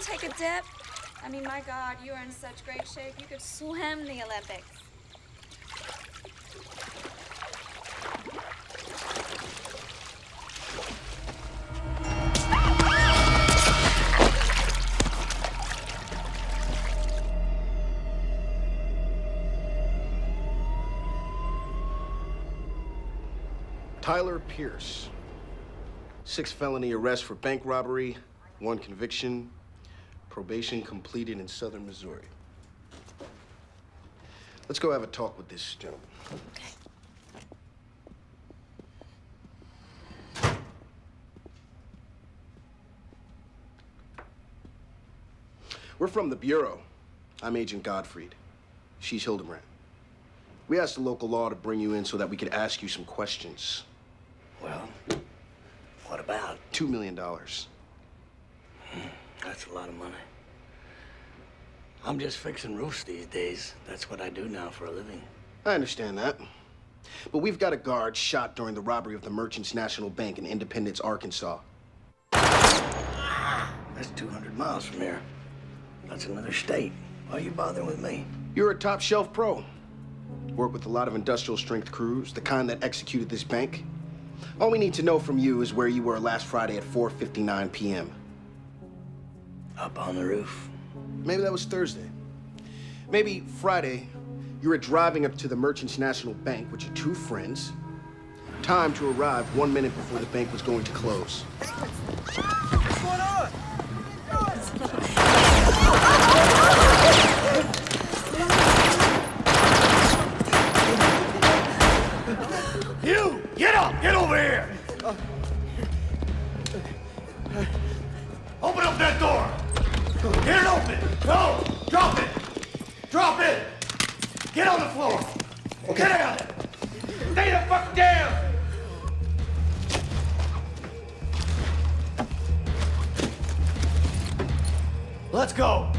take a dip? I mean, my God, you are in such great shape. You could swim the Olympics. Tyler Pierce. 6 felony arrests for bank robbery, 1 conviction, probation completed in southern Missouri. Let's go have a talk with this gentleman. Okay. We're from the Bureau. I'm Agent Gottfried. She's Hildebrand. We asked the local law to bring you in so that we could ask you some questions. Well, what about? $2 million. That's a lot of money. I'm just fixing roofs these days. That's what I do now for a living. I understand that. But we've got a guard shot during the robbery of the Merchants National Bank in Independence, Arkansas. That's 200 miles from here. That's another state. Why are you bothering with me? You're a top shelf pro. Work with a lot of industrial strength crews, the kind that executed this bank. All we need to know from you is where you were last Friday at 4:59 p.m. Up on the roof. Maybe that was Thursday. Maybe Friday, you were driving up to the Merchants National Bank with your 2 friends. Time to arrive 1 minute before the bank was going to close. What's going on? You! Get up! Get over here! Open up that door! Get it open! No! Drop it! Drop it! Get on the floor! Get down! Stay the fuck down! Let's go!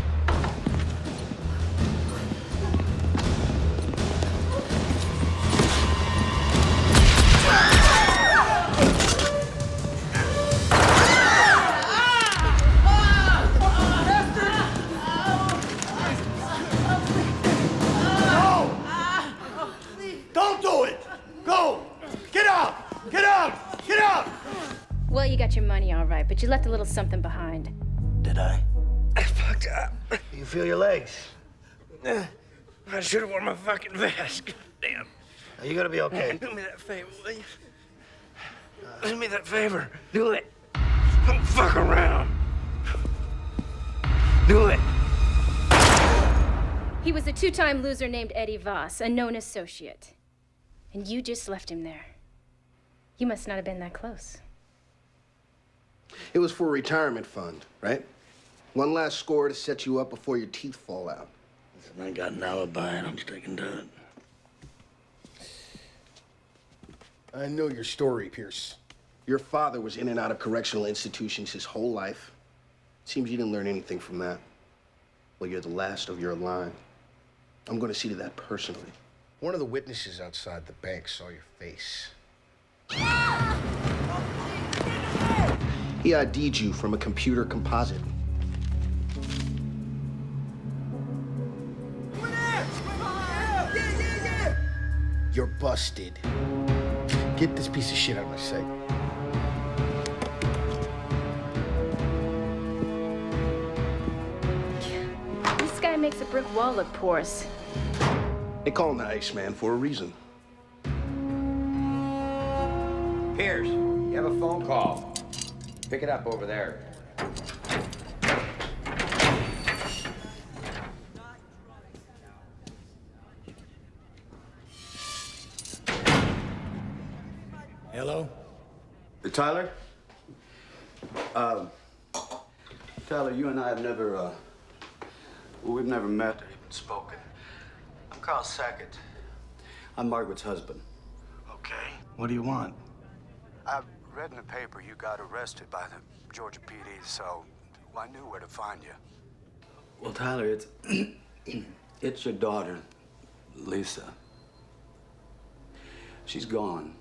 Well, you got your money all right, but you left a little something behind. Did I? I fucked up. You feel your legs? I should have worn my fucking vest. Damn. Are you gonna be okay? Do me that favor, will you? Do me that favor. Do it. Don't fuck around. Do it. He was a 2-time loser named Eddie Voss, a known associate. And you just left him there. You must not have been that close. It was for a retirement fund, right? One last score to set you up before your teeth fall out. Listen, I got an alibi and I'm sticking to it. I know your story, Pierce. Your father was in and out of correctional institutions his whole life. Seems you didn't learn anything from that. Well, you're the last of your line. I'm going to see to that personally. One of the witnesses outside the bank saw your face. He ID'd you from a computer composite. You're busted. Get this piece of shit out of my sight. This guy makes a brick wall look porous. They call him the Iceman for a reason. Pierce, you have a phone call. Pick it up over there. Hello? Tyler? Tyler, you and I have never, we've never met or even spoken. I'm Carl Sackett. I'm Margaret's husband. Okay. What do you want? I've read in the paper you got arrested by the Georgia PD, so I knew where to find you. Well, Tyler, it's it's your daughter, Lisa. She's gone.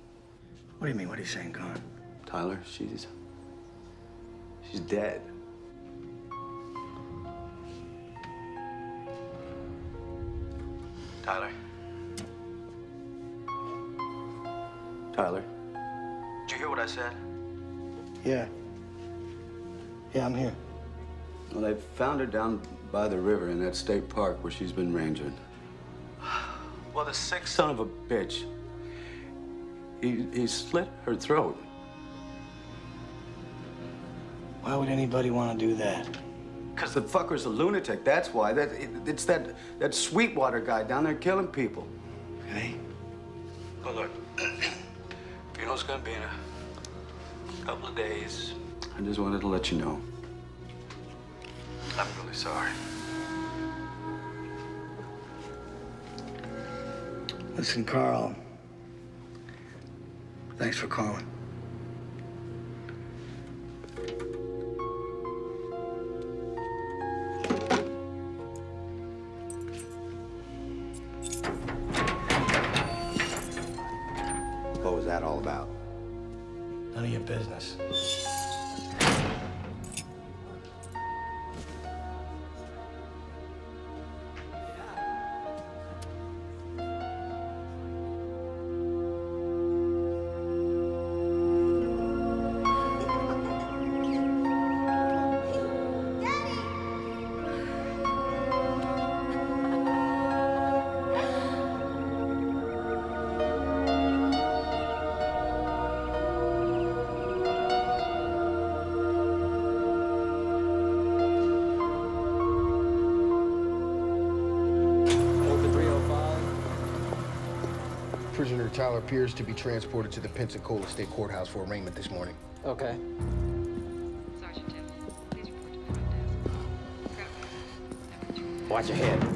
What do you mean? What are you saying, gone? Tyler, she's dead. Tyler. Tyler. Did you hear what I said? Yeah. Yeah, I'm here. Well, they found her down by the river in that state park where she's been rangering. Well, the sick son of a bitch, he slit her throat. Why would anybody want to do that? Because the fucker's a lunatic, that's why. It's that Sweetwater guy down there killing people. Okay. Well, look, funeral's gonna be in a couple of days. I just wanted to let you know. I'm really sorry. Listen, Carl. Thanks for calling. What was that all about? None of your business. Prisoner Tyler appears to be transported to the Pensacola State Courthouse for arraignment this morning. Okay. Sergeant Tiff, please report to the front desk. Watch your head.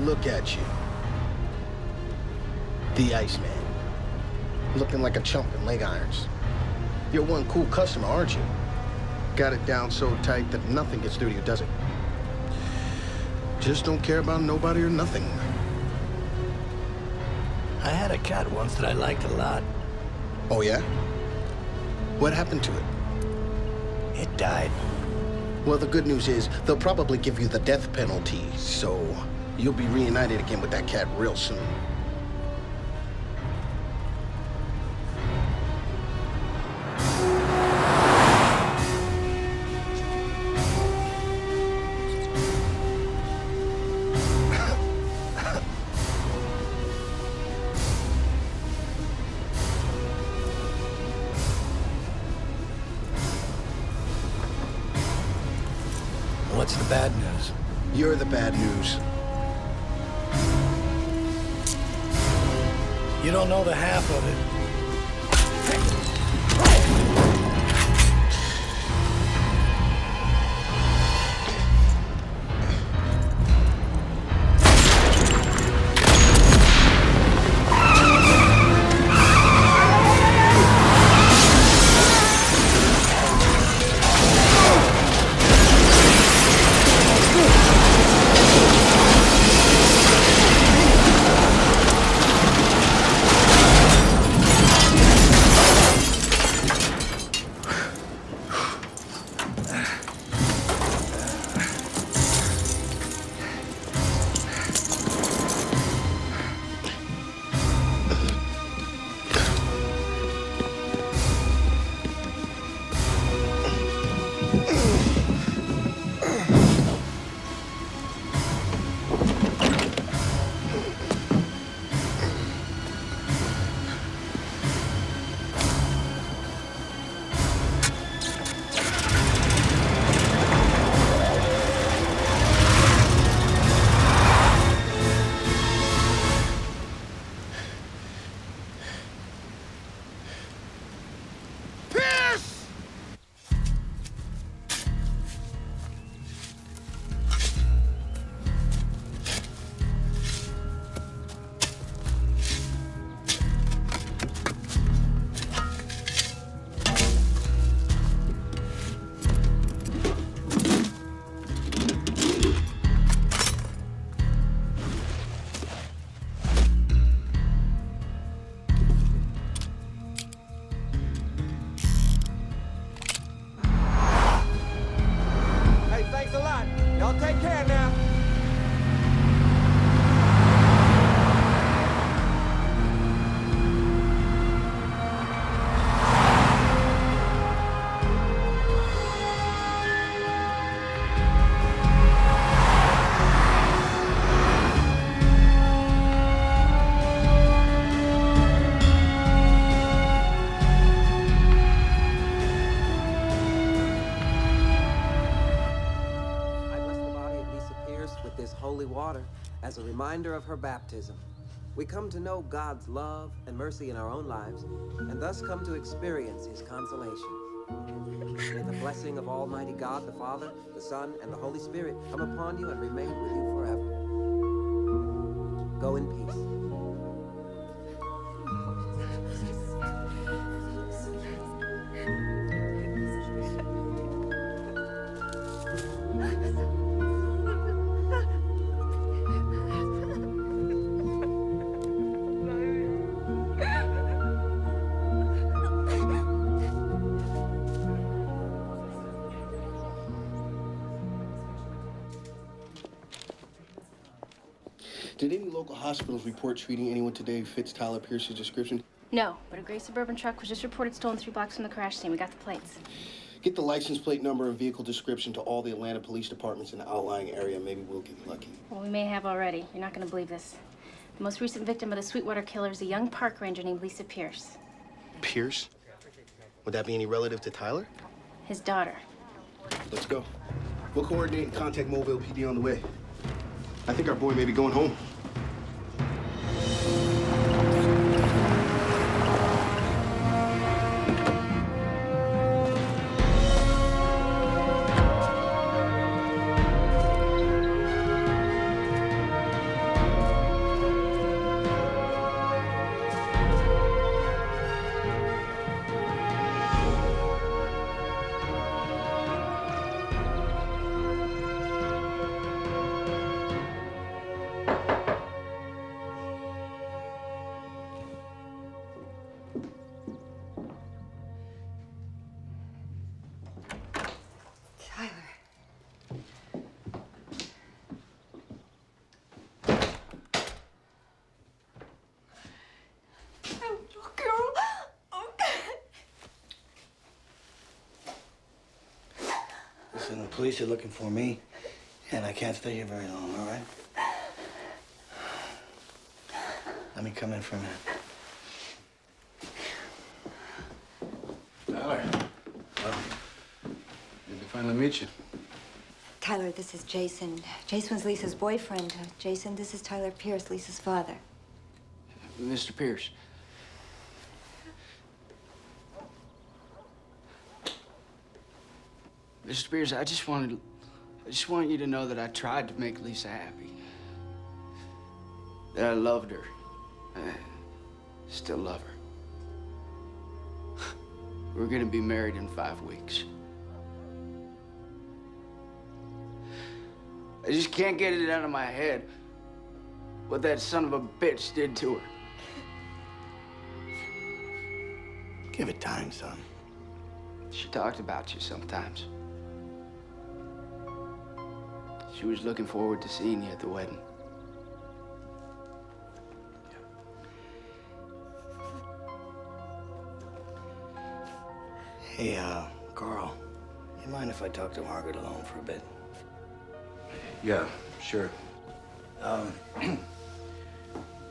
Look at you. The Iceman. Looking like a chump in leg irons. You're one cool customer, aren't you? Got it down so tight that nothing gets through to you, does it? Just don't care about nobody or nothing. I had a cat once that I liked a lot. Oh, yeah? What happened to it? It died. Well, the good news is they'll probably give you the death penalty, so you'll be reunited again with that cat real soon. What's the bad news? You're the bad news. You don't know the half of it. holy water as a reminder of her baptism. We come to know God's love and mercy in our own lives, and thus come to experience His consolation. May the blessing of Almighty God, the Father, the Son, and the Holy Spirit come upon you and remain with you forever. Go in peace. Did any local hospitals report treating anyone today who fits Tyler Pierce's description? No, but a gray Suburban truck was just reported stolen 3 blocks from the crash scene. We got the plates. Get the license plate number and vehicle description to all the Atlanta police departments in the outlying area. Maybe we'll get lucky. Well, we may have already. You're not going to believe this. The most recent victim of the Sweetwater killer is a young park ranger named Lisa Pierce. Pierce? Would that be any relative to Tyler? His daughter. Let's go. We'll coordinate and contact Mobile PD on the way. I think our boy may be going home. Listen, the police are looking for me, and I can't stay here very long, all right? Let me come in for a minute. Tyler. Well, good to finally meet you. Tyler, this is Jason. Jason was Lisa's boyfriend. Jason, this is Tyler Pierce, Lisa's father. Mr. Pierce. Mr. Pierce, I just want you to know that I tried to make Lisa happy. That I loved her. I still love her. We're gonna be married in 5 weeks. I just can't get it out of my head what that son of a bitch did to her. Give it time, son. She talked about you sometimes. She was looking forward to seeing you at the wedding. Hey, Carl, you mind if I talk to Margaret alone for a bit? Yeah, sure.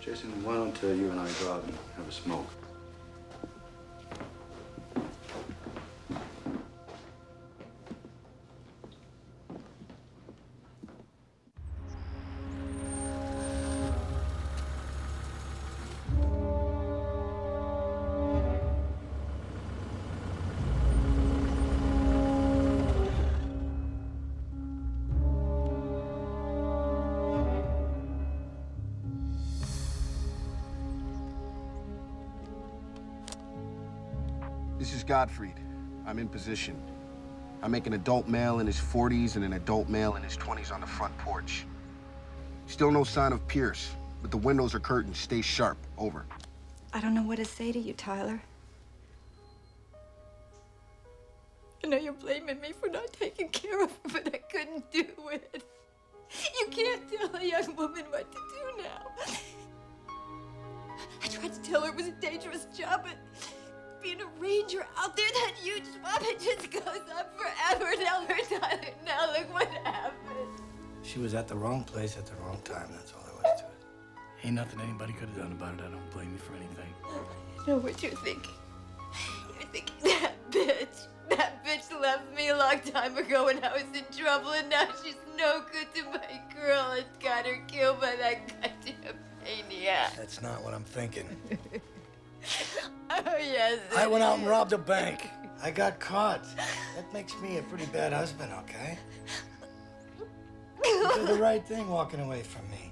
Jason, why don't you and I go out and have a smoke? This is Gottfried. I'm in position. I make an adult male in his 40s and an adult male in his 20s on the front porch. Still no sign of Pierce, but the windows are curtains. Stay sharp. Over. I don't know what to say to you, Tyler. I know you're blaming me for not taking care of her, but I couldn't do it. You can't tell a young woman what to do now. I tried to tell her it was a dangerous job, but being a ranger out there, that huge job, it just goes on forever. Tell her, Tyler, now look what happened. She was at the wrong place at the wrong time, that's all there was to it. Ain't nothing anybody could have done about it. I don't blame you for anything. I know what you're thinking. You're thinking, that bitch bitch left me a long time ago when I was in trouble, and now she's no good to my girl and got her killed by that goddamn maniac. That's not what I'm thinking. Oh, yes. I went out and robbed a bank. I got caught. That makes me a pretty bad husband, okay? You did the right thing walking away from me.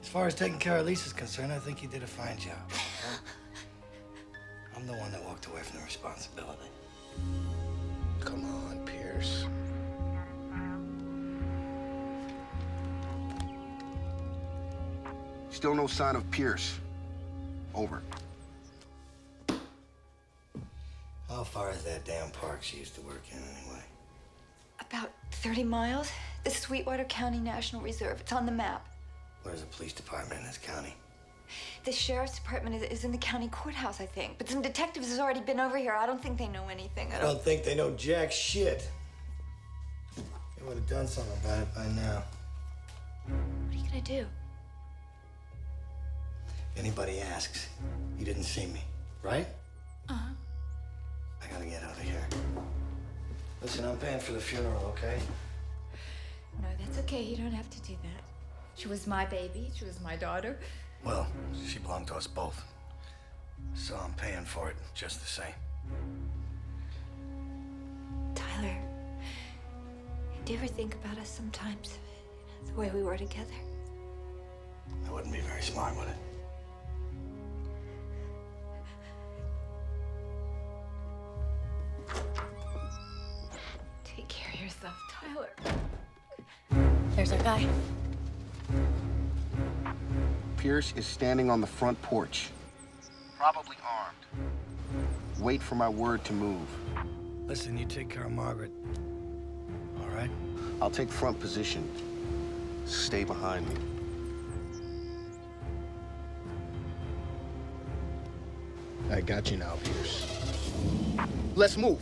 As far as taking care of Lisa's concerned, I think you did a fine job. Okay? I'm the one that walked away from the responsibility. Come on, Pierce. Still no sign of Pierce. Over. How far is that damn park she used to work in, anyway? About 30 miles. The Sweetwater County National Reserve. It's on the map. Where's the police department in this county? The sheriff's department is in the county courthouse, I think. But some detectives has already been over here. I don't think they know anything. I don't think they know jack shit. They would have done something about it by now. What are you gonna do? If anybody asks, you didn't see me, right? Uh-huh. I gotta get out of here. Listen, I'm paying for the funeral, okay? No, that's okay. You don't have to do that. She was my baby. She was my daughter. Well, she belonged to us both. So I'm paying for it just the same. Tyler, do you ever think about us sometimes? The way we were together? I wouldn't be very smart, would it? Take care of yourself, Tyler. There's our guy. Pierce is standing on the front porch. Probably armed. Wait for my word to move. Listen, you take care of Margaret. All right? I'll take front position. Stay behind me. I got you now, Pierce. Let's move.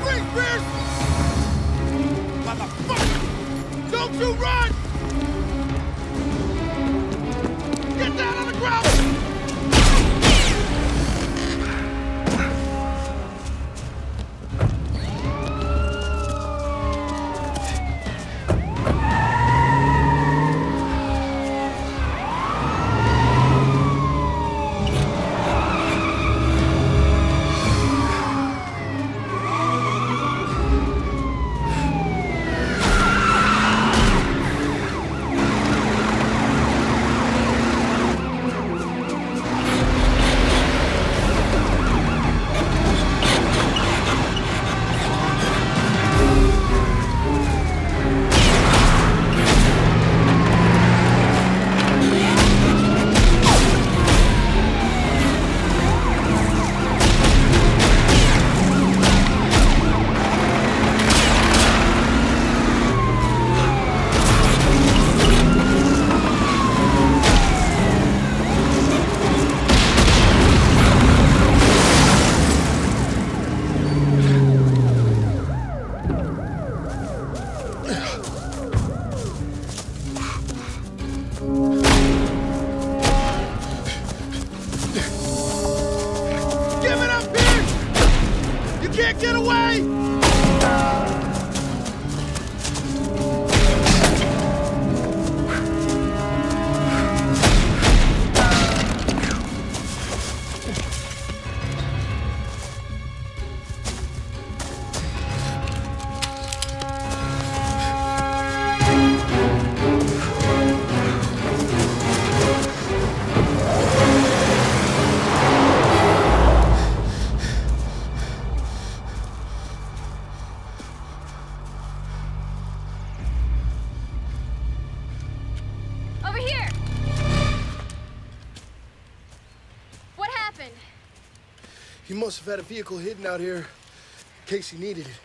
Freeze, Pierce! Motherfucker! Don't you run! Get down on the ground! He must have had a vehicle hidden out here in case he needed it.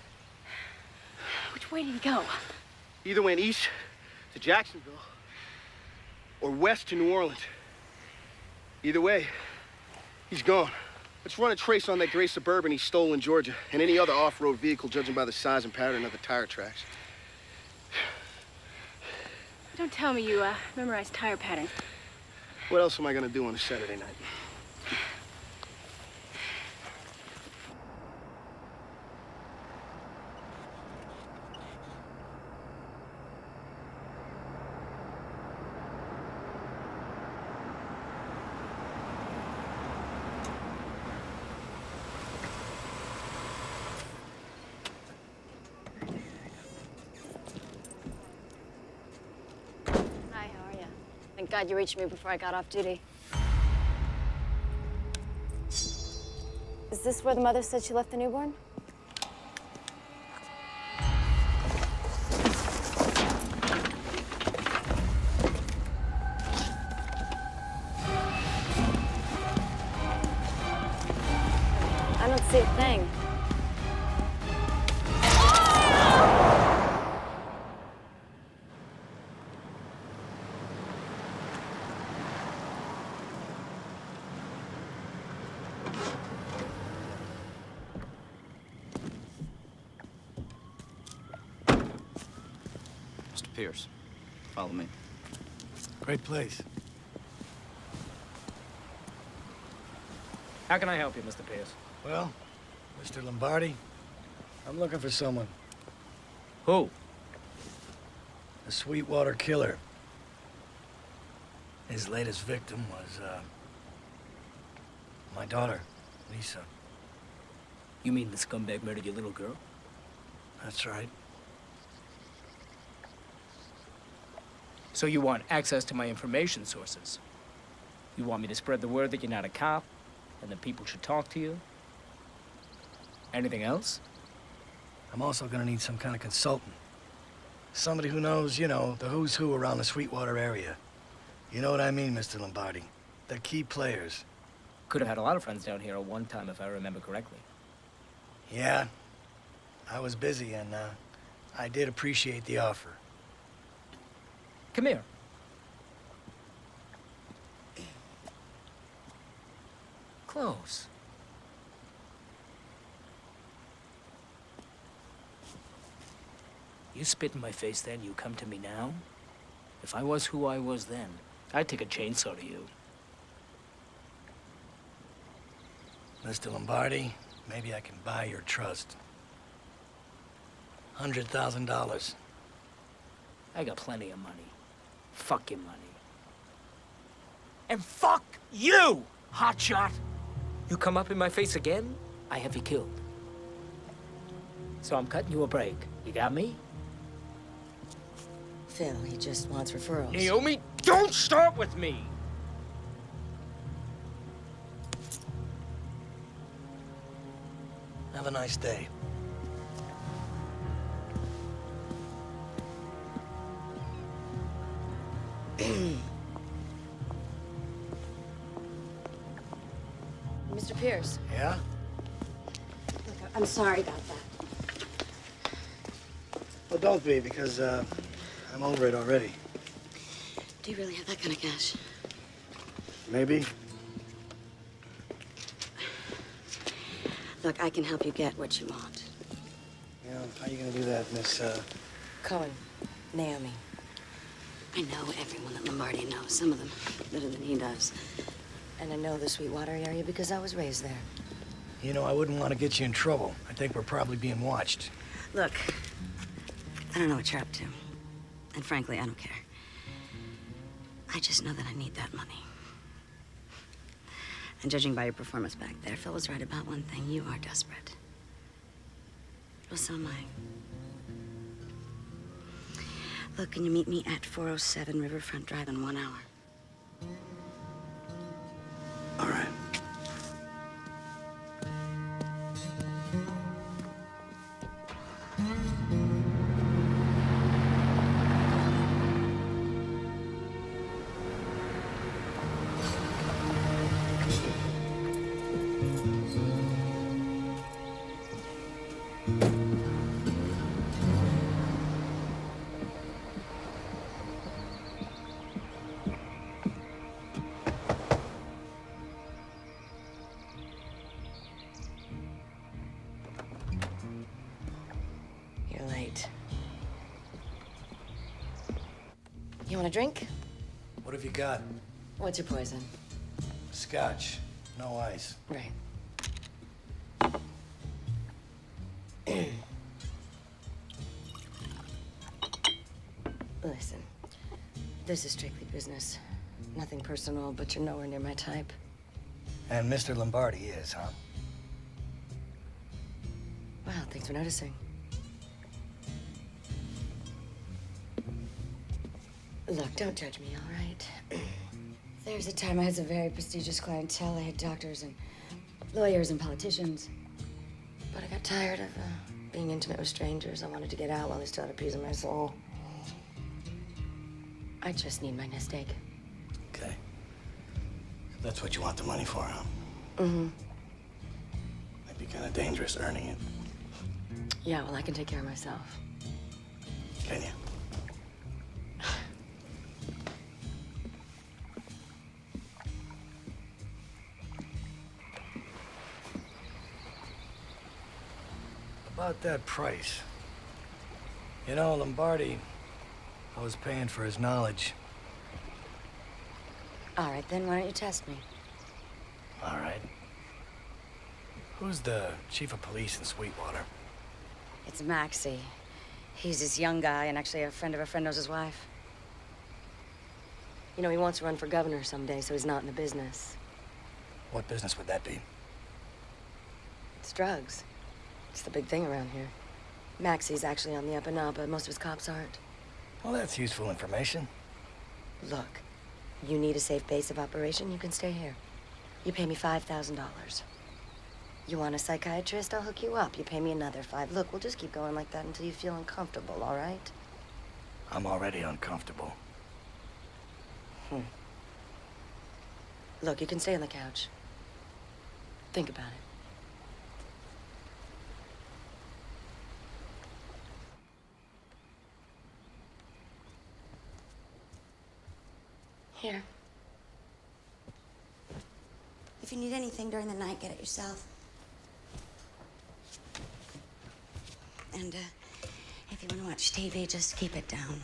Which way did he go? Either went east to Jacksonville or west to New Orleans. Either way, he's gone. Let's run a trace on that gray Suburban he stole in Georgia and any other off-road vehicle, judging by the size and pattern of the tire tracks. Don't tell me you memorized tire patterns. What else am I gonna do on a Saturday night? Hi, how are you? Thank God you reached me before I got off duty. Is this where the mother said she left the newborn? I don't see a thing. Mr. Pierce, follow me. Great place. How can I help you, Mr. Pierce? Well, Mr. Lombardi, I'm looking for someone. Who? The Sweetwater Killer. His latest victim was, my daughter, Lisa. You mean the scumbag murdered your little girl? That's right. So you want access to my information sources? You want me to spread the word that you're not a cop, and that people should talk to you? Anything else? I'm also gonna need some kind of consultant. Somebody who knows, you know, the who's who around the Sweetwater area. You know what I mean, Mr. Lombardi? The key players. Could have had a lot of friends down here at one time, if I remember correctly. Yeah, I was busy, and, I did appreciate the offer. Come here. Close. You spit in my face then, you come to me now? If I was who I was then, I'd take a chainsaw to you. Mr. Lombardi, maybe I can buy your trust. $100,000. I got plenty of money. Fuck your money. And fuck you, hotshot! You come up in my face again, I have you killed. So I'm cutting you a break. You got me? Phil, he just wants referrals. Naomi, don't start with me! Have a nice day. Mr. Pierce. Yeah? Look, I'm sorry about that. Well, don't be, because, I'm over it already. Do you really have that kind of cash? Maybe. Look, I can help you get what you want. You know, how are you gonna do that, Miss, Cohen, Naomi. I know everyone that Lombardi knows, some of them better than he does. And I know the Sweetwater area because I was raised there. You know, I wouldn't want to get you in trouble. I think we're probably being watched. Look, I don't know what you're up to. And frankly, I don't care. I just know that I need that money. And judging by your performance back there, Phil was right about one thing. You are desperate. Well, so am I. Look, can you meet me at 407 Riverfront Drive in 1 hour? All right. You're late. You want a drink? What have you got? What's your poison? Scotch. No ice. Right. Listen, this is strictly business. Nothing personal, but you're nowhere near my type. And Mr. Lombardi is, huh? Well, thanks for noticing. Look, don't judge me, all right? There's a time I had some very prestigious clientele. I had doctors and lawyers and politicians. But I got tired of being intimate with strangers. I wanted to get out while they still had a piece of my soul. I just need my nest egg. Okay. That's what you want the money for, huh? Mm-hmm. Might be kind of dangerous earning it. Yeah, well, I can take care of myself. Can you? About that price. You know, Lombardi, I was paying for his knowledge. All right, then why don't you test me? All right. Who's the chief of police in Sweetwater? It's Maxie. He's this young guy, and actually a friend of a friend knows his wife. You know, he wants to run for governor someday, so he's not in the business. What business would that be? It's drugs. It's the big thing around here. Maxie's actually on the up and up, but most of his cops aren't. Well, that's useful information. Look, you need a safe base of operation, you can stay here. You pay me $5,000. You want a psychiatrist? I'll hook you up. You pay me another $5,000. Look, we'll just keep going like that until you feel uncomfortable, all right? I'm already uncomfortable. Look, you can stay on the couch. Think about it. Here. If you need anything during the night, get it yourself. And, if you want to watch TV, just keep it down.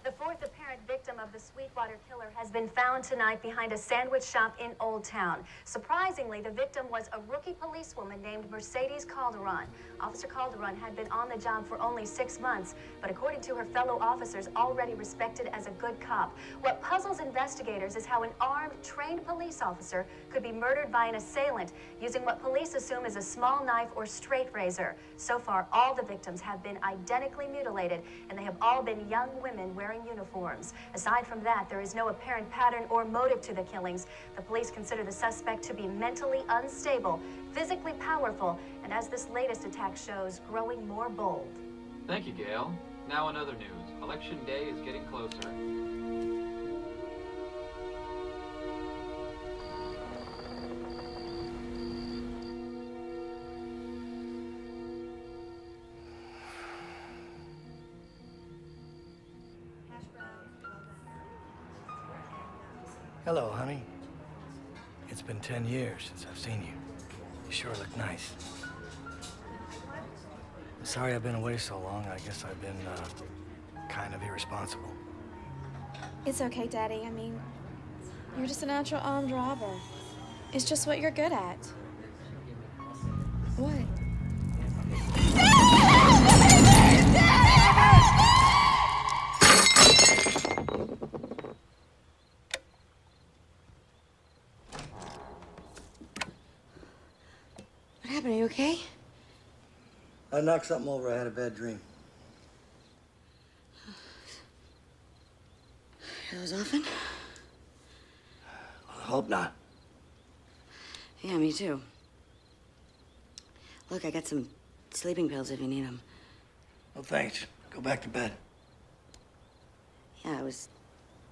The fourth apparent victim of the Sweetwater killer has been found tonight behind a sandwich shop in Old Town. Surprisingly, the victim was a rookie policewoman named Mercedes Calderon. Officer Calderon had been on the job for only 6 months, but according to her fellow officers, already respected as a good cop. What puzzles investigators is how an armed, trained police officer could be murdered by an assailant using what police assume is a small knife or straight razor. So far, all the victims have been identically mutilated, and they have all been young women wearing uniforms. Aside from that, there is no apparent pattern or motive to the killings. The police consider the suspect to be mentally unstable, physically powerful, and as this latest attack shows, growing more bold. Thank you, Gail. Now in other news. Election day is getting closer. Hello, honey. It's been 10 years since I've seen you. You sure look nice. I'm sorry I've been away so long. I guess I've been, kind of irresponsible. It's okay, Daddy. I mean, you're just a natural armed robber. It's just what you're good at. What? What happened? Are you okay? I knocked something over. I had a bad dream. Are those often? I hope not. Yeah, me too. Look, I got some sleeping pills if you need them. Well, thanks. Go back to bed. Yeah, I was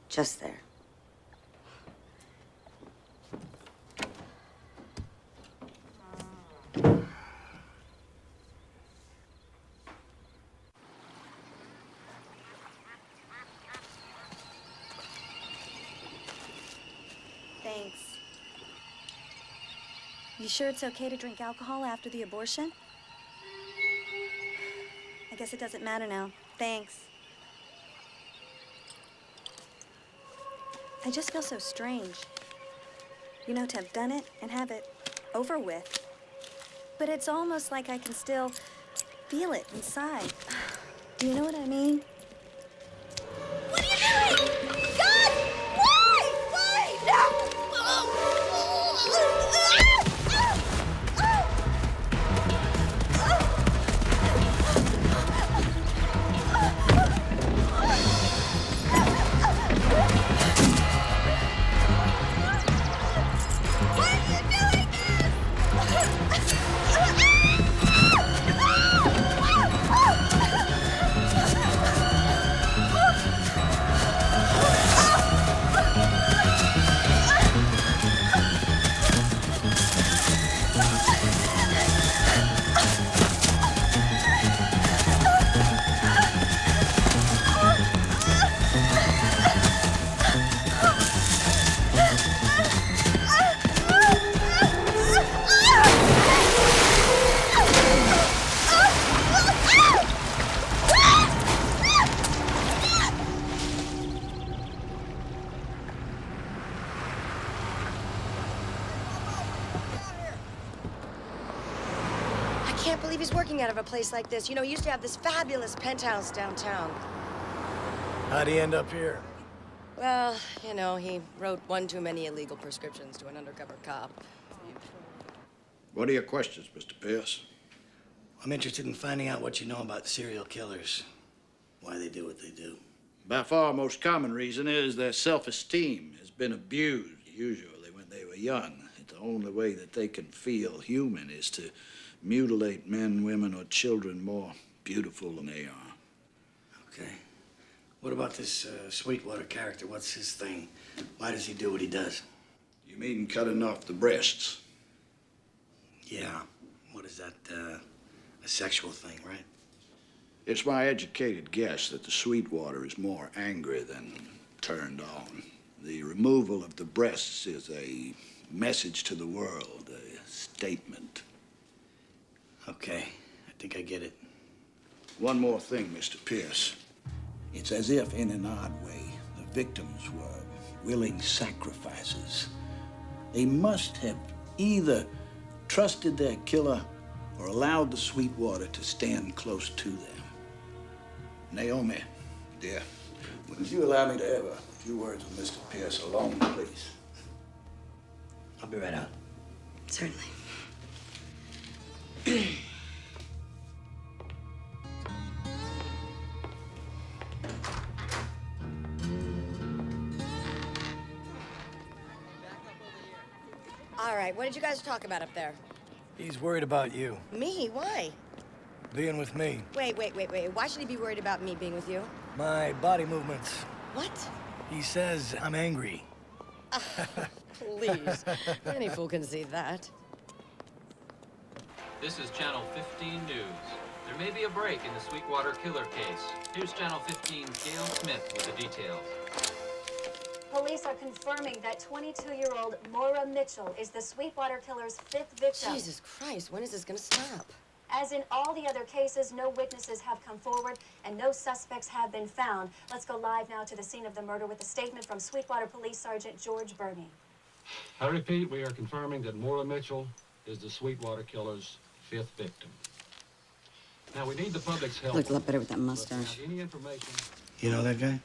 just there. Thanks. You sure it's okay to drink alcohol after the abortion? I guess it doesn't matter now. Thanks. I just feel so strange. You know, to have done it and have it over with. But it's almost like I can still feel it inside. Do you know what I mean? What are you doing? God! Why? Why? No! I can't believe he's working out of a place like this. You know, he used to have this fabulous penthouse downtown. How'd he end up here? Well, you know, he wrote one too many illegal prescriptions to an undercover cop. What are your questions, Mr. Pierce? I'm interested in finding out what you know about serial killers. Why they do what they do. By far, most common reason is their self-esteem has been abused, usually when they were young. It's the only way that they can feel human is to mutilate men, women, or children more beautiful than they are. Okay. What about this Sweetwater character? What's his thing? Why does he do what he does? You mean cutting off the breasts? Yeah. What is that, a sexual thing, right? It's my educated guess that the Sweetwater is more angry than turned on. The removal of the breasts is a message to the world, a statement. Okay, I think I get it. One more thing, Mr. Pierce. It's as if, in an odd way, the victims were willing sacrifices. They must have either trusted their killer or allowed the Sweetwater to stand close to them. Naomi, dear, would you allow me to have a few words with Mr. Pierce alone, please? I'll be right out. Certainly. All right, what did you guys talk about up there? He's worried about you. Me? Why? Being with me. Wait. Why should he be worried about me being with you? My body movements. What? He says I'm angry. Please. Any fool can see that. This is Channel 15 News. There may be a break in the Sweetwater killer case. Here's Channel 15's Gail Smith with the details. Police are confirming that 22-year-old Maura Mitchell is the Sweetwater killer's 5th victim. Jesus Christ, when is this gonna stop? As in all the other cases, no witnesses have come forward and no suspects have been found. Let's go live now to the scene of the murder with a statement from Sweetwater Police Sergeant George Burney. I repeat, we are confirming that Maura Mitchell is the Sweetwater killer's 5th victim. Now, we need the public's help. Looked a lot better with that mustache. Any information? You know that guy?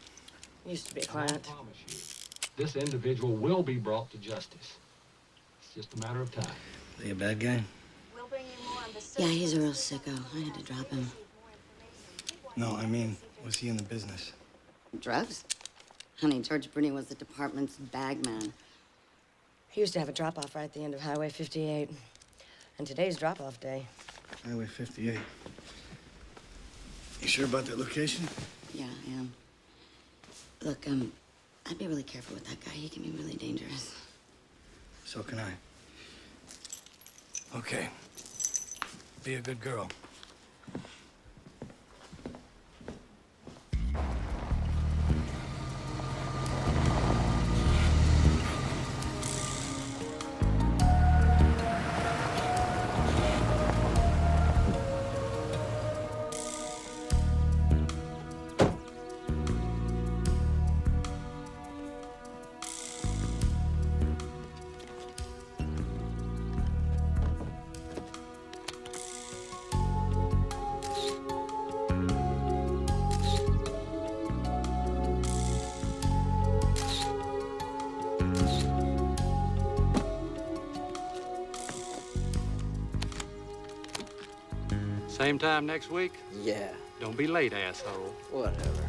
Used to be a client. I promise you, this individual will be brought to justice. It's just a matter of time. Is he a bad guy? We'll bring you more on the Yeah, he's a real sicko. I had to drop him. No, I mean, was he in the business? Drugs? Honey, George Bruni was the department's bag man. He used to have a drop-off right at the end of Highway 58. And today's drop-off day. Highway 58. You sure about that location? Yeah, I am. Look, I'd be really careful with that guy. He can be really dangerous. So can I. Okay. Be a good girl. Same time next week? Yeah. Don't be late, asshole. Whatever.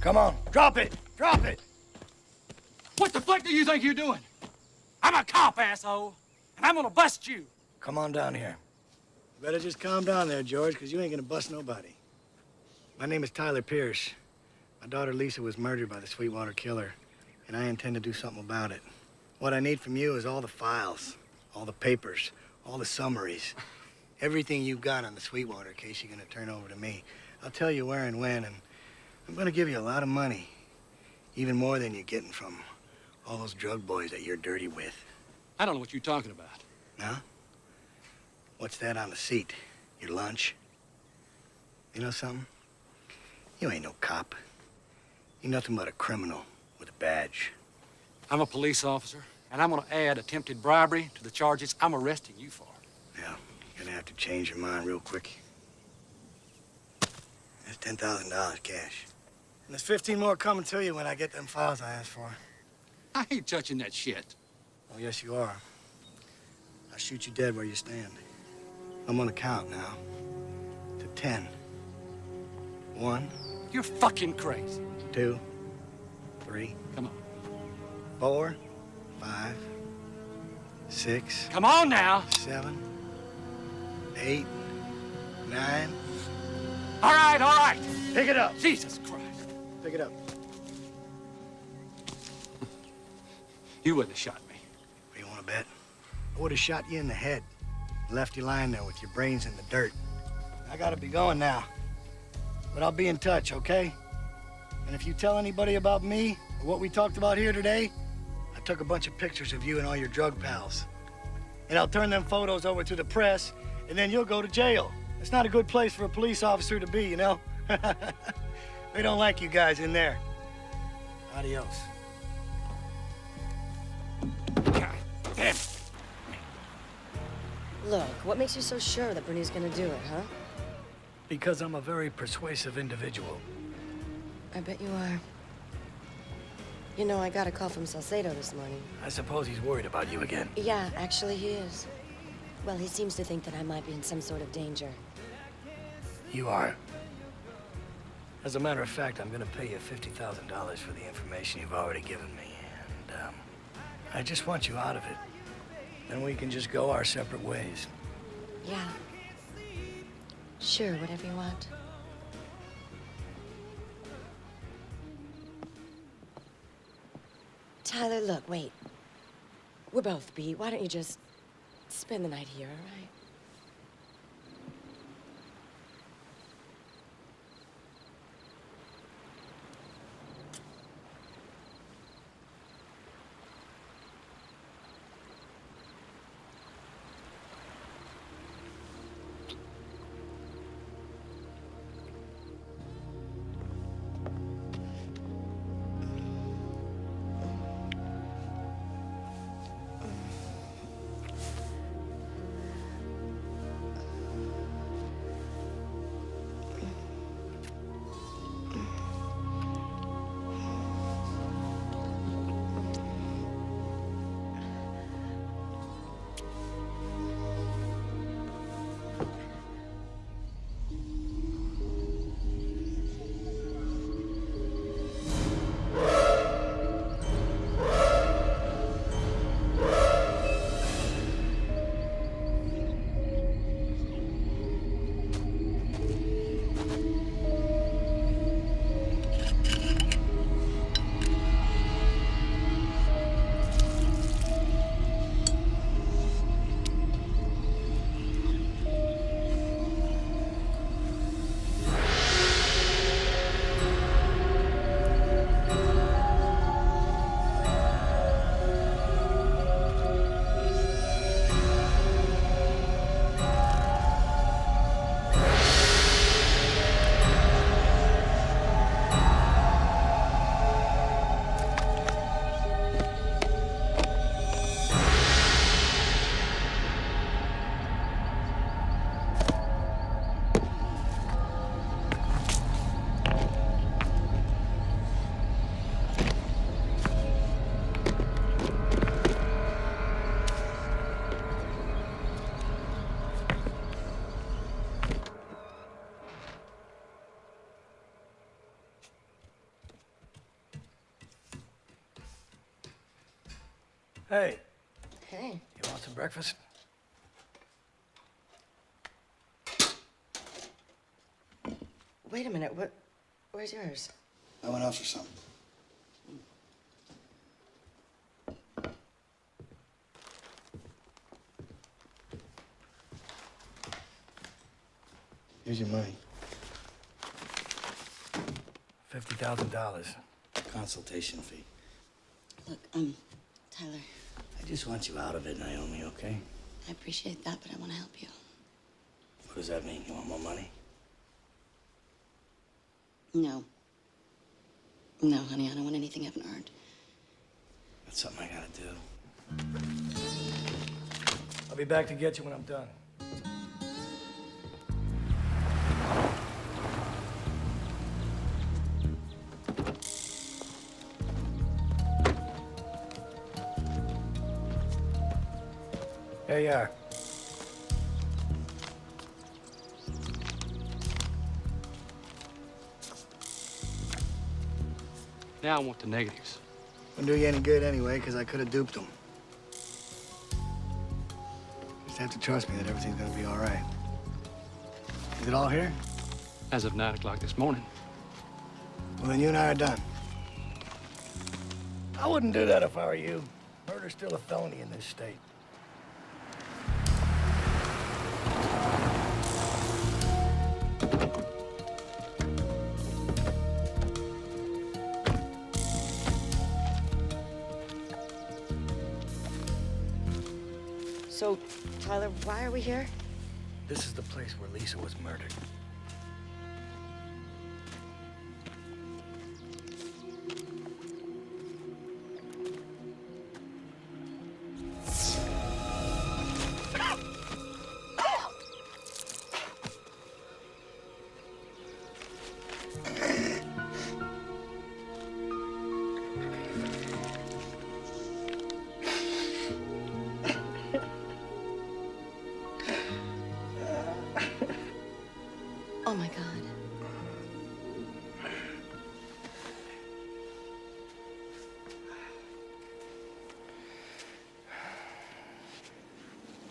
Come on, drop it! Drop it! What the fuck do you think you're doing? I'm a cop, asshole, and I'm gonna bust you. Come on down here. You better just calm down there, George, because you ain't gonna bust nobody. My name is Tyler Pierce. My daughter Lisa was murdered by the Sweetwater Killer, and I intend to do something about it. What I need from you is all the files, all the papers, all the summaries. Everything you've got on the Sweetwater case you're gonna turn over to me. I'll tell you where and when, and I'm gonna give you a lot of money. Even more than you're getting from all those drug boys that you're dirty with. I don't know what you're talking about. No? What's that on the seat? Your lunch? You know something? You ain't no cop. You're nothing but a criminal with a badge. I'm a police officer, and I'm gonna add attempted bribery to the charges I'm arresting you for. Yeah, you're gonna have to change your mind real quick. That's $10,000 cash. And there's 15 more coming to you when I get them files I asked for. I ain't touching that shit. Oh, yes, you are. I'll shoot you dead where you stand. I'm gonna count now. To 10. 1. You're fucking crazy. 2. 3. Come on. 4. 5. 6. Come on now. 7. 8. 9. All right. Pick it up. Jesus Christ. Pick it up. You wouldn't have shot me. You want to bet? I would have shot you in the head. Left you lying there with your brains in the dirt. I gotta be going now. But I'll be in touch, okay? And if you tell anybody about me or what we talked about here today, I took a bunch of pictures of you and all your drug pals. And I'll turn them photos over to the press, and then you'll go to jail. It's not a good place for a police officer to be, you know? They don't like you guys in there. Adios. God damn it. Look, what makes you so sure that Bernie's gonna do it, huh? Because I'm a very persuasive individual. I bet you are. You know, I got a call from Salcedo this morning. I suppose he's worried about you again. Yeah, actually he is. Well, he seems to think that I might be in some sort of danger. You are. As a matter of fact, I'm gonna pay you $50,000 for the information you've already given me. And, I just want you out of it. Then we can just go our separate ways. Yeah. Sure, whatever you want. Tyler, look, wait. We're both beat. Why don't you just spend the night here, all right? Hey. Hey. You want some breakfast? Wait a minute. Where's yours? I went out for some. Here's your money. $50,000. Consultation fee. Look, Tyler. I just want you out of it, Naomi, okay? I appreciate that, but I want to help you. What does that mean? You want more money? No. No, honey, I don't want anything I haven't earned. That's something I gotta do. I'll be back to get you when I'm done. There you are. Now I want the negatives. Wouldn't do you any good anyway, because I could have duped them. Just have to trust me that everything's gonna be all right. Is it all here? As of 9 o'clock this morning. Well, then you and I are done. I wouldn't do that if I were you. Murder's still a felony in this state. So, Tyler, why are we here? This is the place where Lisa was murdered. Oh, my God.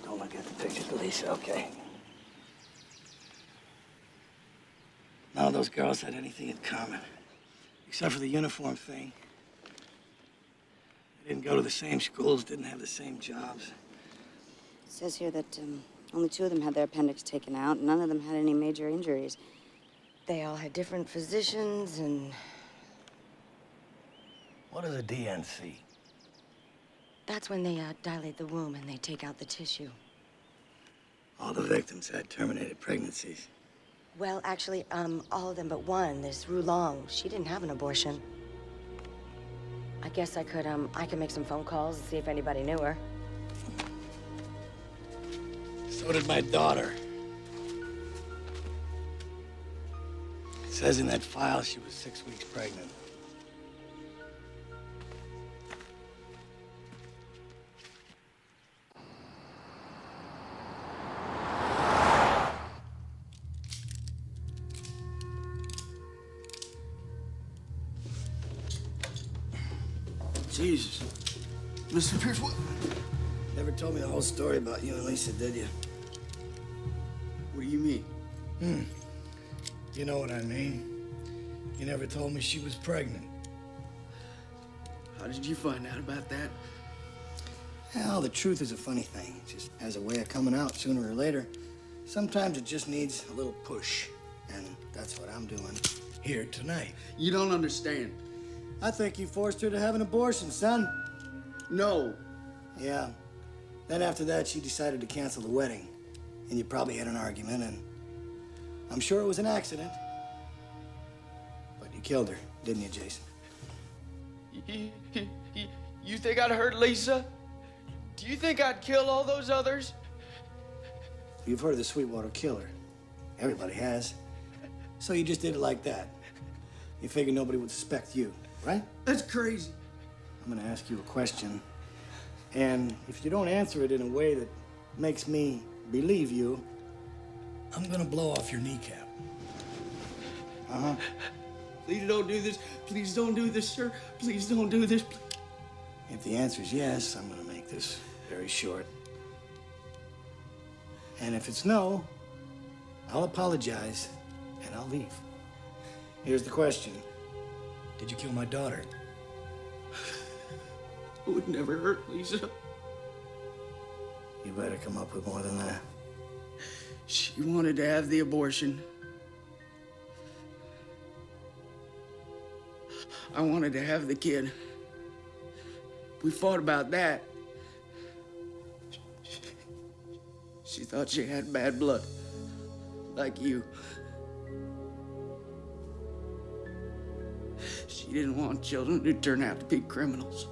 Don't look at the pictures of Lisa, okay? None of those girls had anything in common, except for the uniform thing. They didn't go to the same schools, didn't have the same jobs. It says here that only 2 of them had their appendix taken out. None of them had any major injuries. They all had different physicians and... What is a DNC? That's when they dilate the womb and they take out the tissue. All the victims had terminated pregnancies. Well, actually, all of them but one, this Roulong, she didn't have an abortion. I guess I could make some phone calls and see if anybody knew her. So did my daughter. It says in that file she was 6 weeks pregnant. Jesus. Mr. Pierce, what? Never told me the whole story about you and Lisa, did you? What do you mean? You know what I mean. You never told me she was pregnant. How did you find out about that? Well, the truth is a funny thing. It just has a way of coming out sooner or later. Sometimes it just needs a little push. And that's what I'm doing here tonight. You don't understand. I think you forced her to have an abortion, son. No. Yeah. Then after that, she decided to cancel the wedding. And you probably had an argument, and I'm sure it was an accident. But you killed her, didn't you, Jason? You think I'd hurt Lisa? Do you think I'd kill all those others? You've heard of the Sweetwater Killer. Everybody has. So you just did it like that. You figured nobody would suspect you, right? That's crazy. I'm gonna ask you a question. And if you don't answer it in a way that makes me believe you, I'm gonna blow off your kneecap. Uh-huh. Please don't do this. Please don't do this, sir. Please don't do this. If the answer is yes, I'm gonna make this very short. And if it's no, I'll apologize and I'll leave. Here's the question. Did you kill my daughter? I would never hurt Lisa. You better come up with more than that. She wanted to have the abortion. I wanted to have the kid. We fought about that. She thought she had bad blood, like you. She didn't want children to turn out to be criminals.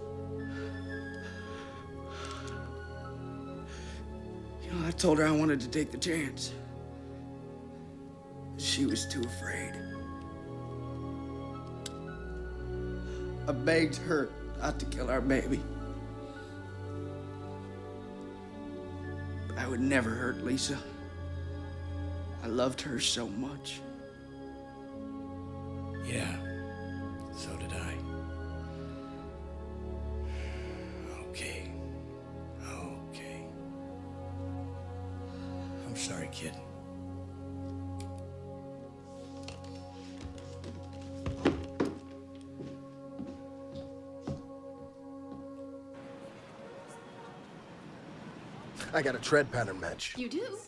You know, I told her I wanted to take the chance. She was too afraid. I begged her not to kill our baby. But I would never hurt Lisa. I loved her so much. Yeah, so did I. Okay. Okay. I'm sorry, kid. I got a tread pattern match. You do?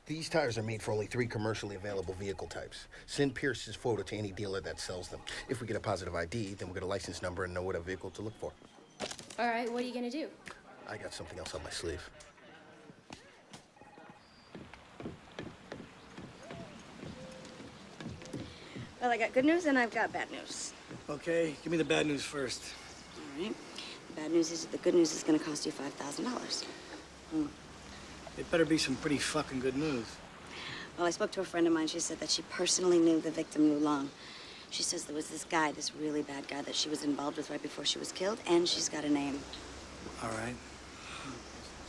These tires are made for only 3 commercially available vehicle types. Send Pierce's photo to any dealer that sells them. If we get a positive ID, then we'll get a license number and know what a vehicle to look for. All right, what are you gonna do? I got something else on my sleeve. Well, I got good news and I've got bad news. Okay, give me the bad news first. All right. The bad news is the good news is going to cost you $5,000. It better be some pretty fucking good news. Well, I spoke to a friend of mine. She said that she personally knew the victim knew long. She says there was this guy, this really bad guy that she was involved with right before she was killed, and she's got a name. All right.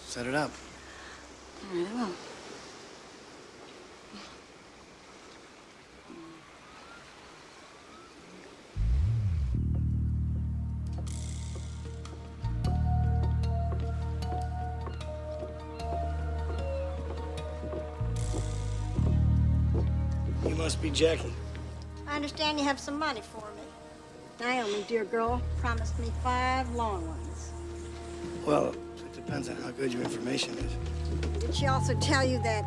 Set it up. All right, I will. You must be Jackie. I understand you have some money for me. Naomi, dear girl, promised me 5 long ones. Well, it depends on how good your information is. Did she also tell you that,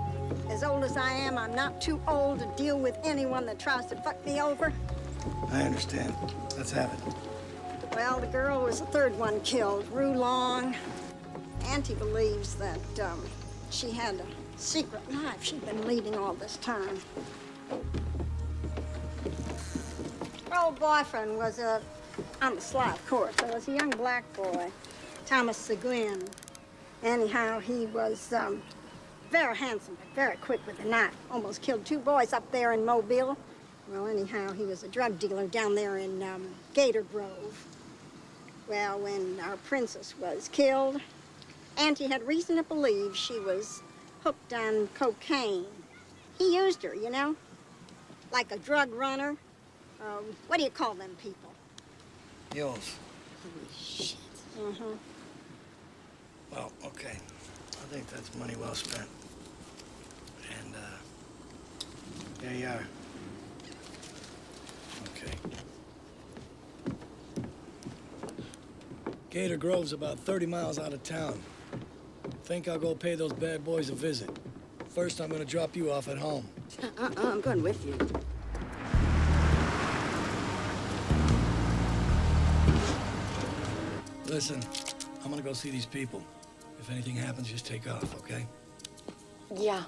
as old as I am, I'm not too old to deal with anyone that tries to fuck me over? I understand. Let's have it. Well, the girl was the 3rd one killed, Rue Long. Auntie believes that she had a secret life she'd been leading all this time. Her old boyfriend was on the sly, of course. There was a young black boy, Thomas Seguin. Anyhow, he was very handsome, but very quick with a knife. Almost killed 2 boys up there in Mobile. Well, anyhow, he was a drug dealer down there in Gator Grove. Well, when our princess was killed, Auntie had reason to believe she was hooked on cocaine. He used her, you know, like a drug runner. What do you call them people? Mules. Holy shit. Mm-hmm. Well, okay. I think that's money well spent. And, there you are. Okay. Gator Grove's about 30 miles out of town. Think I'll go pay those bad boys a visit. First, I'm gonna drop you off at home. I'm going with you. Listen, I'm gonna go see these people. If anything happens, just take off, okay? Yeah.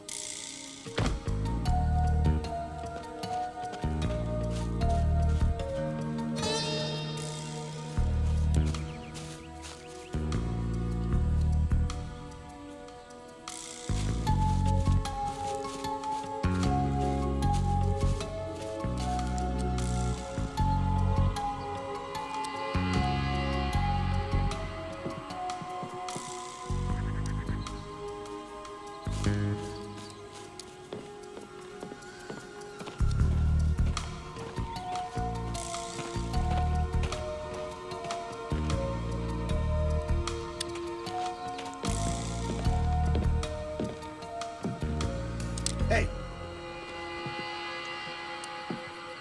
Hey!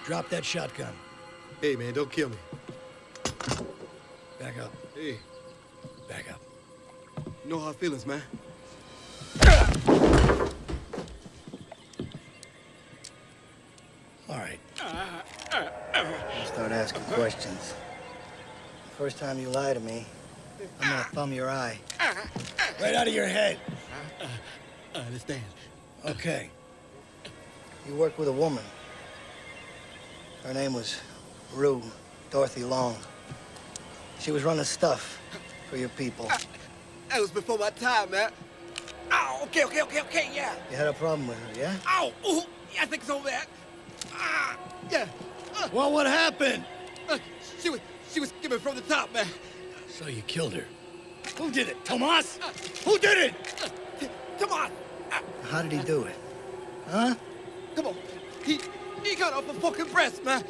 Drop that shotgun. Hey, man, don't kill me. Back up. Hey. Back up. No hard feelings, man. All right. Start asking questions. First time you lie to me, I'm gonna thumb your eye. Right out of your head. I understand. Okay. You worked with a woman. Her name was Rue Dorothy Long. She was running stuff for your people. That was before my time, man. Oh, okay, yeah. You had a problem with her, yeah? Oh, ooh, yeah, I think so, man. Yeah. Well, what happened? She was skimming from the top, man. So you killed her. Who did it? Tomas? Who did it? Come on. How did he do it? Huh? Come on. He got off a fucking breast, man.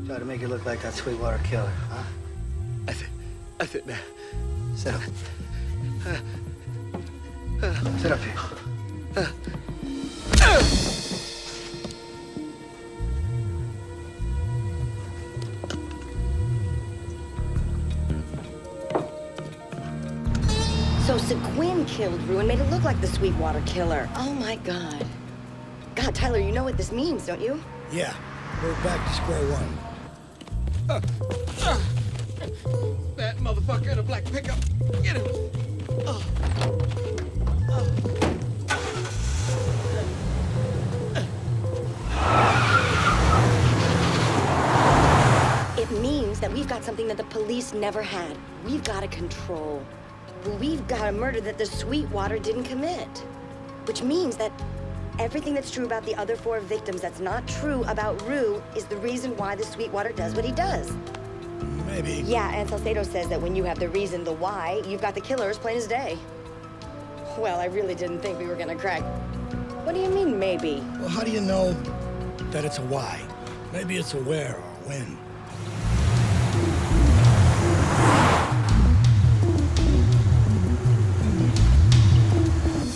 Try to make it look like that Sweetwater killer, huh? That's it, man. Sit up. Sit up here. So Seguin killed Rue and made it look like the Sweetwater killer. Oh my God. God, Tyler, you know what this means, don't you? Yeah, we're back to square one. That motherfucker in a black pickup. Get him. It means that we've got something that the police never had. We've got a control. We've got a murder that the Sweetwater didn't commit. Which means that everything that's true about the other 4 victims that's not true about Rue is the reason why the Sweetwater does what he does. Maybe. Yeah, and Salcedo says that when you have the reason, the why, you've got the killer as plain as day. Well, I really didn't think we were gonna crack. What do you mean, maybe? Well, how do you know that it's a why? Maybe it's a where or when.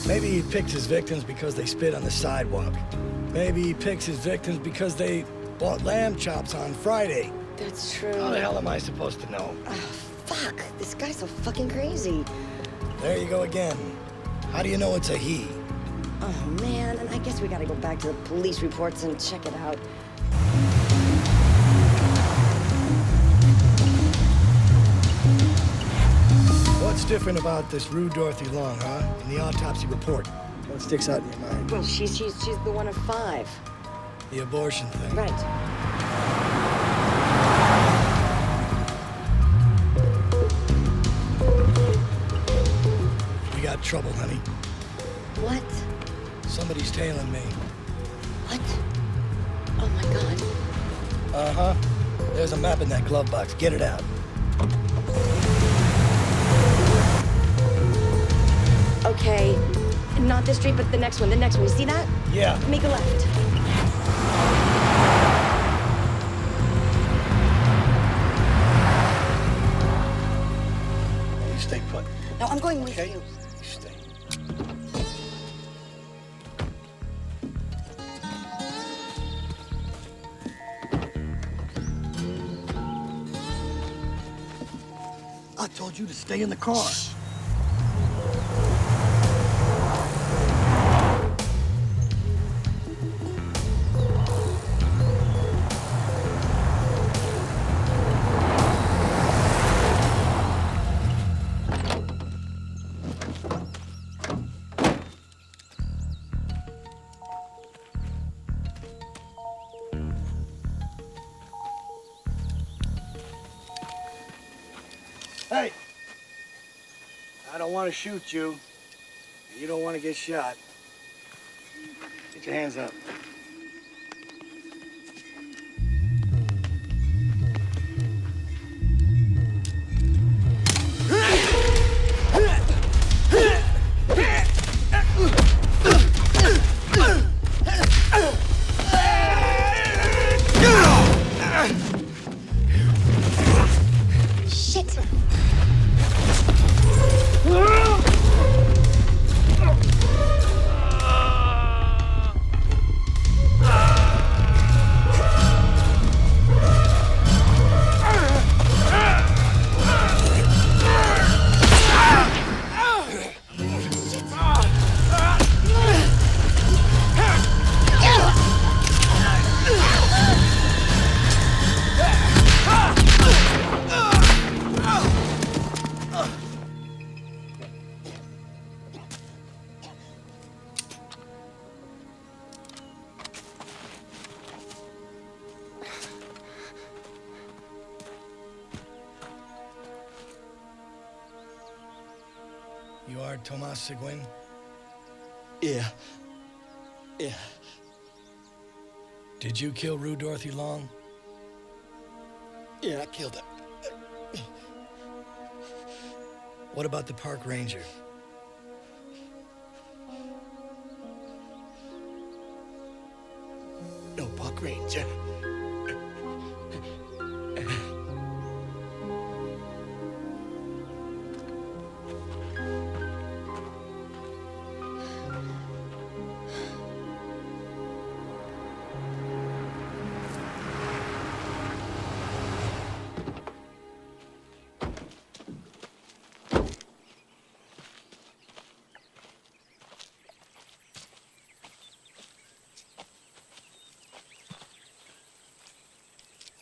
Maybe he picks his victims because they spit on the sidewalk. Maybe he picks his victims because they bought lamb chops on Friday. That's true. How the hell am I supposed to know? Oh, fuck. This guy's so fucking crazy. There you go again. How do you know it's a he? Oh, man. And I guess we gotta go back to the police reports and check it out. What's different about this Rue Dorothy Long, huh? In the autopsy report. What sticks out in your mind? Well, she's the one of 5. The abortion thing. Right. We got trouble, honey. What? Somebody's tailing me. What? Oh, my God. Uh-huh. There's a map in that glove box. Get it out. Okay, not this street, but the next one, You see that? Yeah. Make a left. You stay put. No, I'm going with you. You stay. I told you to stay in the car. Hey! I don't want to shoot you. You don't want to get shot. Get your hands up. Shit! You are Tomas Seguin? Yeah. Yeah. Did you kill Rue Dorothy Long? Yeah, I killed him. What about the park ranger? No park ranger.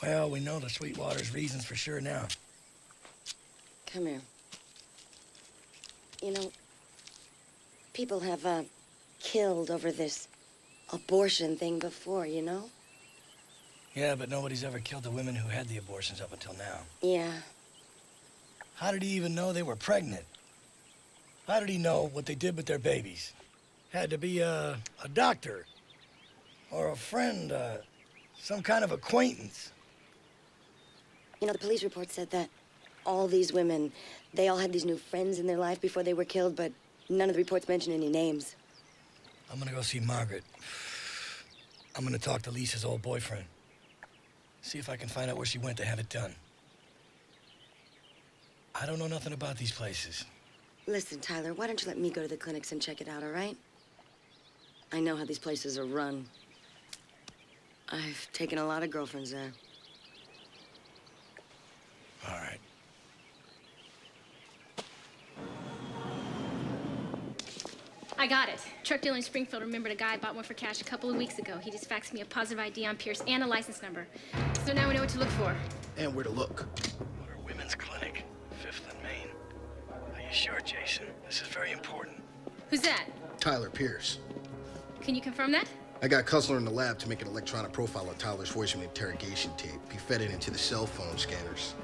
Well, we know the Sweetwater's reasons for sure now. Come here. You know, people have, killed over this abortion thing before, you know? Yeah, but nobody's ever killed the women who had the abortions up until now. Yeah. How did he even know they were pregnant? How did he know what they did with their babies? Had to be a doctor or a friend, some kind of acquaintance. You know, the police report said that all these women, they all had these new friends in their life before they were killed, but none of the reports mention any names. I'm gonna go see Margaret. I'm gonna talk to Lisa's old boyfriend. See if I can find out where she went to have it done. I don't know nothing about these places. Listen, Tyler, why don't you let me go to the clinics and check it out, all right? I know how these places are run. I've taken a lot of girlfriends there. All right. I got it. Truck dealer in Springfield remembered a guy bought one for cash a couple of weeks ago. He just faxed me a positive ID on Pierce and a license number. So now we know what to look for. And where to look. Water Women's Clinic, 5th and Main. Are you sure, Jason? This is very important. Who's that? Tyler Pierce. Can you confirm that? I got Cussler in the lab to make an electronic profile of Tyler's voice from the interrogation tape. He fed it into the cell phone scanners.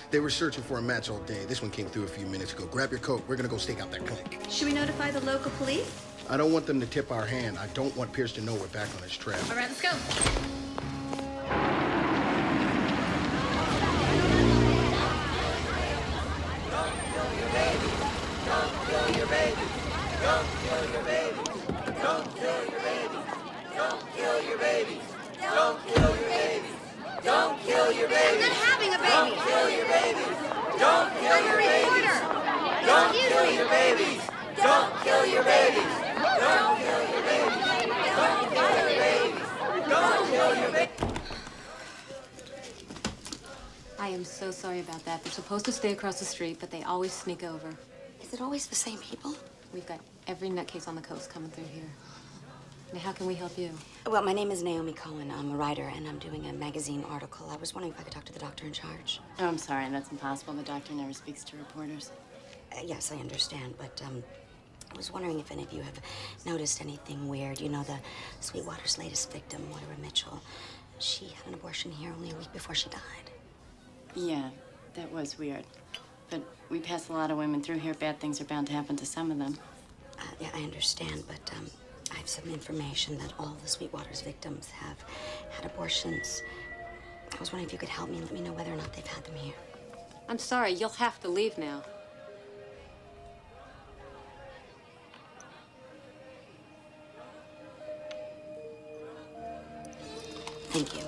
They were searching for a match all day. This one came through a few minutes ago. Grab your coat. We're gonna go stake out that clinic. Should we notify the local police? I don't want them to tip our hand. I don't want Pierce to know we're back on his trail. All right, let's go. Don't kill your baby. Don't kill your baby. Don't kill your baby. Don't kill your baby. Don't kill your baby. Don't kill your baby. Don't kill your baby. I'm not having a baby. Don't kill your baby. Don't kill I'm a your baby. reporter. Don't Excuse kill me. your babies. Don't kill your babies. Don't kill your babies. Don't kill your babies. Don't kill your babies. I am so sorry about that. They're supposed to stay across the street, but they always sneak over. Is it always the same people? We've got every nutcase on the coast coming through here. Now, how can we help you? Well, my name is Naomi Cohen. I'm a writer, and I'm doing a magazine article. I was wondering if I could talk to the doctor in charge. Oh, I'm sorry. That's impossible. The doctor never speaks to reporters. Yes, I understand, but I was wondering if any of you have noticed anything weird. You know, the Sweetwater's latest victim, Moira Mitchell. She had an abortion here only a week before she died. Yeah, that was weird. But we pass a lot of women through here. Bad things are bound to happen to some of them. Yeah, I understand, but I have some information that all the Sweetwater's victims have had abortions. I was wondering if you could help me and let me know whether or not they've had them here. I'm sorry. You'll have to leave now. Thank you.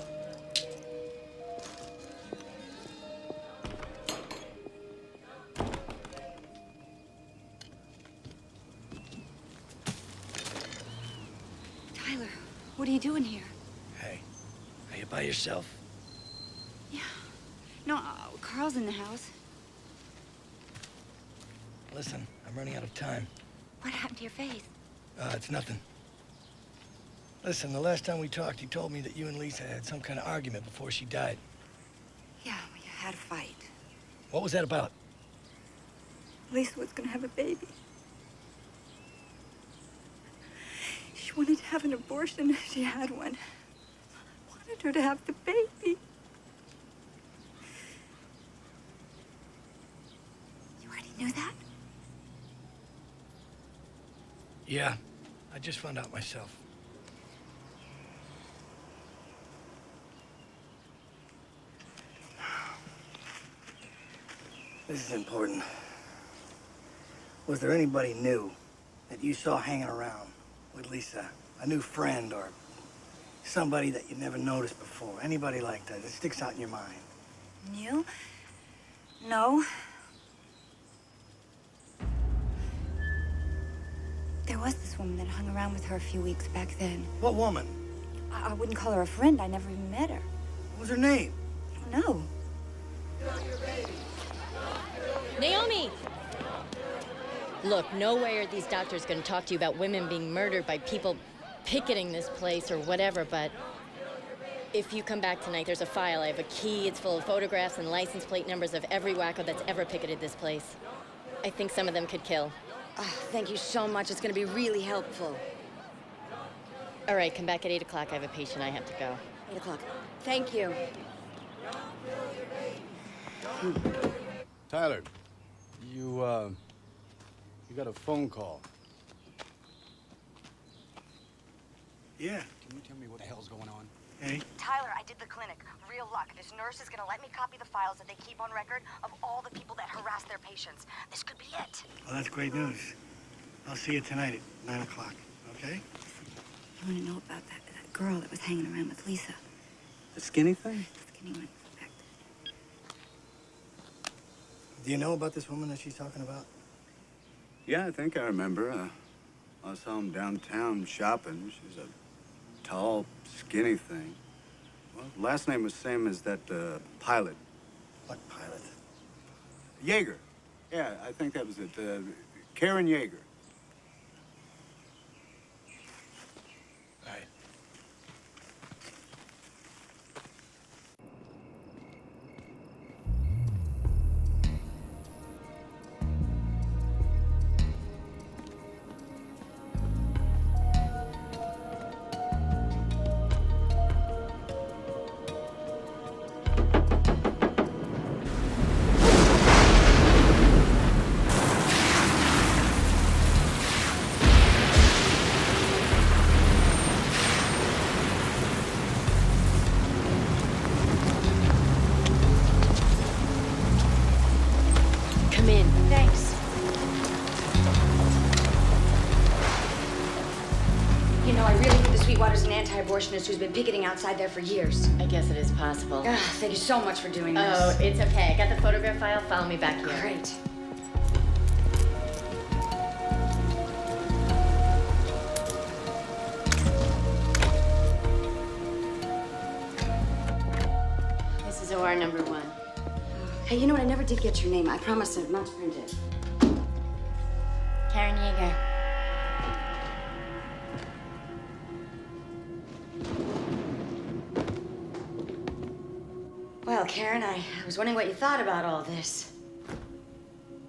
Tyler, what are you doing here? Hey, are you by yourself? Yeah. No, Carl's in the house. Listen, I'm running out of time. What happened to your face? It's nothing. Listen, the last time we talked, you told me that you and Lisa had some kind of argument before she died. Yeah, we had a fight. What was that about? Lisa was gonna have a baby. She wanted to have an abortion if she had one. I wanted her to have the baby. You already knew that? Yeah, I just found out myself. This is important. Was there anybody new that you saw hanging around with Lisa? A new friend or somebody that you never noticed before? Anybody like that sticks out in your mind? New? No. There was this woman that hung around with her a few weeks back then. What woman? I wouldn't call her a friend. I never even met her. What was her name? I don't know. Naomi! Look, no way are these doctors going to talk to you about women being murdered by people picketing this place or whatever, but if you come back tonight, there's a file. I have a key. It's full of photographs and license plate numbers of every wacko that's ever picketed this place. I think some of them could kill. Oh, thank you so much. It's going to be really helpful. All right, come back at 8 o'clock. I have a patient. I have to go. 8 o'clock. Thank you. Tyler, you got a phone call. Yeah. Can you tell me what the hell's going on? Hey? Tyler, I did the clinic. Real luck. This nurse is gonna let me copy the files that they keep on record of all the people that harass their patients. This could be it. Well, that's great news. I'll see you tonight at 9 o'clock, okay? You want to know about that girl that was hanging around with Lisa? The skinny thing? The skinny one. Do you know about this woman that she's talking about? Yeah, I think I remember. I saw him downtown shopping. She's a tall, skinny thing. Well, last name was same as that pilot. What pilot? Yeager. Yeah, I think that was it. Karen Yeager. Right. Come in. Thanks. You know, I really think the Sweetwater's an anti-abortionist who's been picketing outside there for years. I guess it is possible. Thank you so much for doing this. Oh, it's okay. I got the photograph file. Follow me back here. Great. This is OR number 1. Hey, you know what? I never did get your name. I promised not to print it. Karen Yeager. Well, Karen, I was wondering what you thought about all this.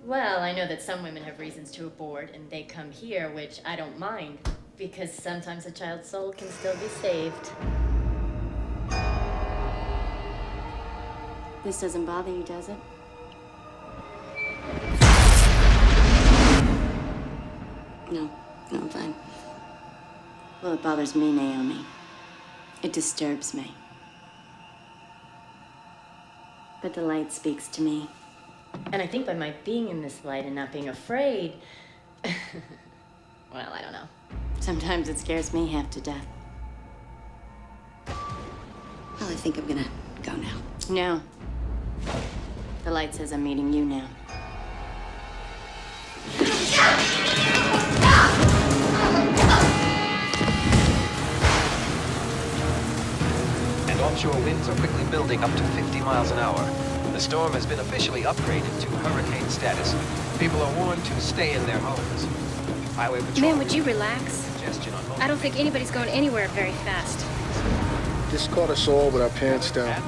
Well, I know that some women have reasons to abort, and they come here, which I don't mind, because sometimes a child's soul can still be saved. This doesn't bother you, does it? No, I'm fine. Well, it bothers me, Naomi. It disturbs me. But the light speaks to me. And I think by my being in this light and not being afraid, well, I don't know. Sometimes it scares me half to death. Well, I think I'm gonna go now. No. The light says I'm meeting you now. And offshore winds are quickly building up to 50 miles an hour. The storm has been officially upgraded to hurricane status. People are warned to stay in their homes. Highway patrol. Man, would you relax? Suggestion on I don't think anybody's going anywhere very fast. Just caught us all with our pants down.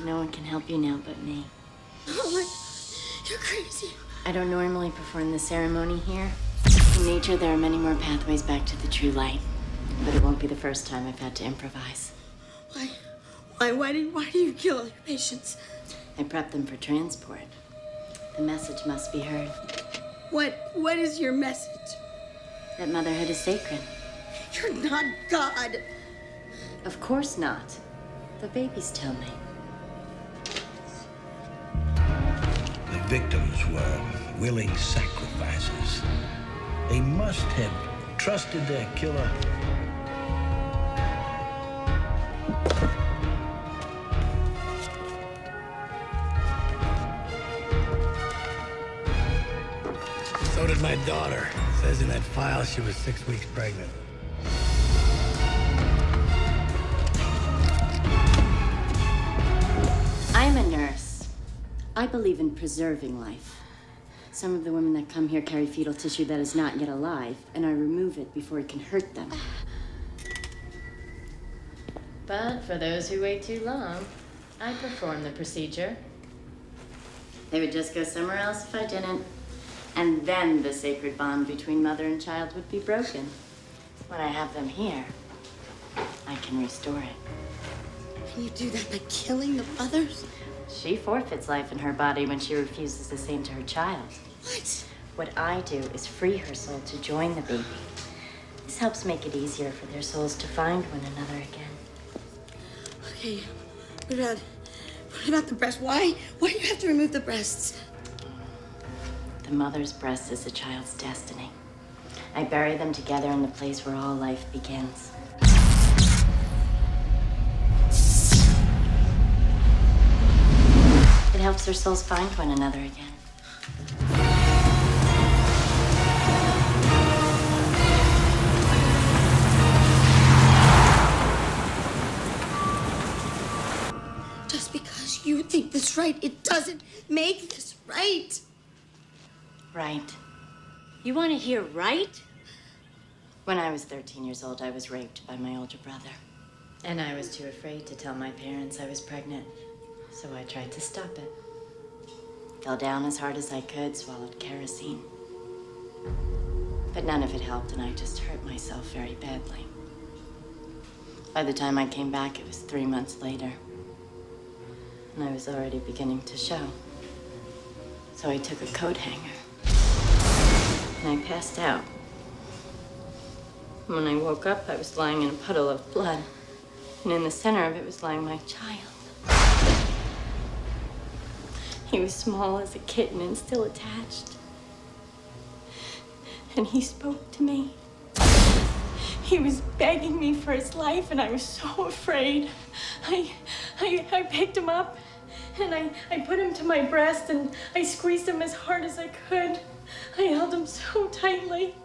No one can help you now but me. Oh, you're crazy. I don't normally perform the ceremony here. In nature, there are many more pathways back to the true light. But it won't be the first time I've had to improvise. Why do you kill all your patients? I prep them for transport. The message must be heard. What is your message? That motherhood is sacred. You're not God. Of course not. The babies tell me. The victims were willing sacrifices. They must have trusted their killer. So did my daughter. It says in that file she was 6 weeks pregnant. I'm a nurse. I believe in preserving life. Some of the women that come here carry fetal tissue that is not yet alive, and I remove it before it can hurt them. But for those who wait too long, I perform the procedure. They would just go somewhere else if I didn't. And then the sacred bond between mother and child would be broken. When I have them here, I can restore it. And you do that by killing the mothers? She forfeits life in her body when she refuses the same to her child. What? What I do is free her soul to join the baby. This helps make it easier for their souls to find one another again. Okay, what about the breast? Why do you have to remove the breasts? The mother's breast is the child's destiny. I bury them together in the place where all life begins. It helps their souls find one another again. Just because you think this right, it doesn't make this right. Right. You want to hear right? When I was 13 years old, I was raped by my older brother. And I was too afraid to tell my parents I was pregnant. So I tried to stop it. Fell down as hard as I could, swallowed kerosene. But none of it helped, and I just hurt myself very badly. By the time I came back, it was 3 months later. And I was already beginning to show. So I took a coat hanger. And I passed out. When I woke up, I was lying in a puddle of blood. And in the center of it was lying my child. He was small as a kitten and still attached. And he spoke to me. He was begging me for his life, and I was so afraid. I picked him up, and I put him to my breast, and I squeezed him as hard as I could. I held him so tightly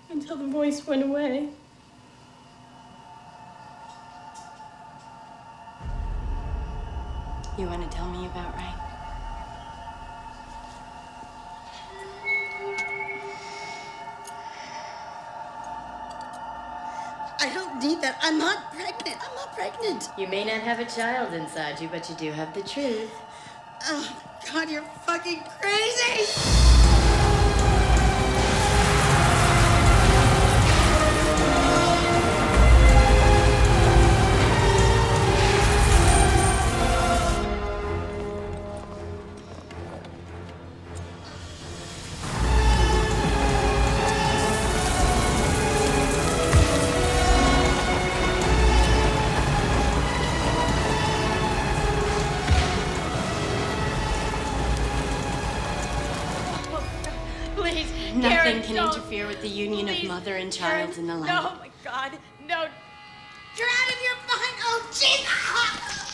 until the voice went away. You want to tell me about Ray? I don't need that. I'm not pregnant. I'm not pregnant. You may not have a child inside you, but you do have the truth. Oh, God, you're fucking crazy! Nothing can interfere with the union of mother and child in the light. No, my God, no. You're out of your mind! Oh, Jesus!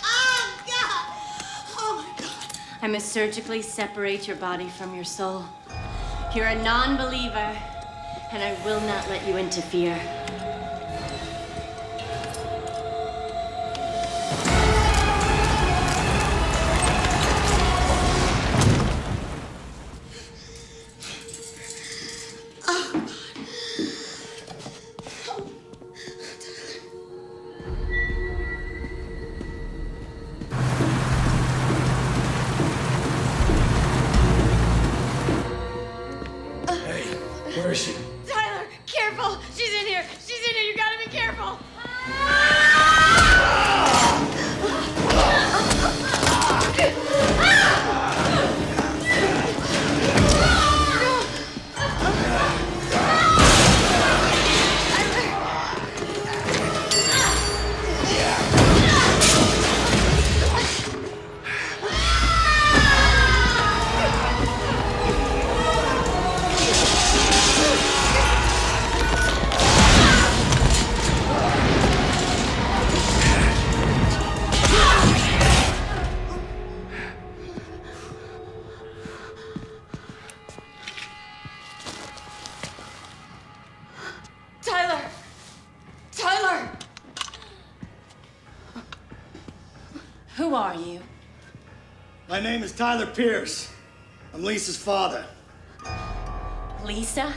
Oh, God! Oh, my God. I must surgically separate your body from your soul. You're a non-believer, and I will not let you interfere. Who are you? My name is Tyler Pierce. I'm Lisa's father. Lisa?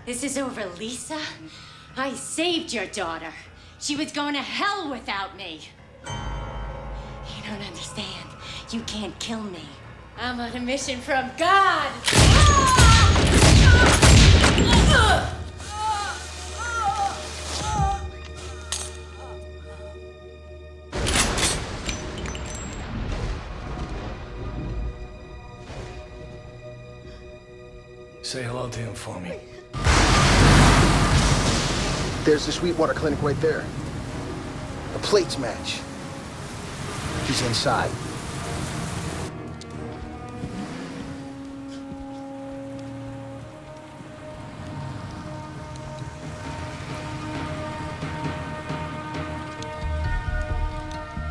This is over Lisa? I saved your daughter. She was going to hell without me. You don't understand. You can't kill me. I'm on a mission from God. Say hello to him for me. There's the Sweetwater Clinic right there. The plates match. He's inside.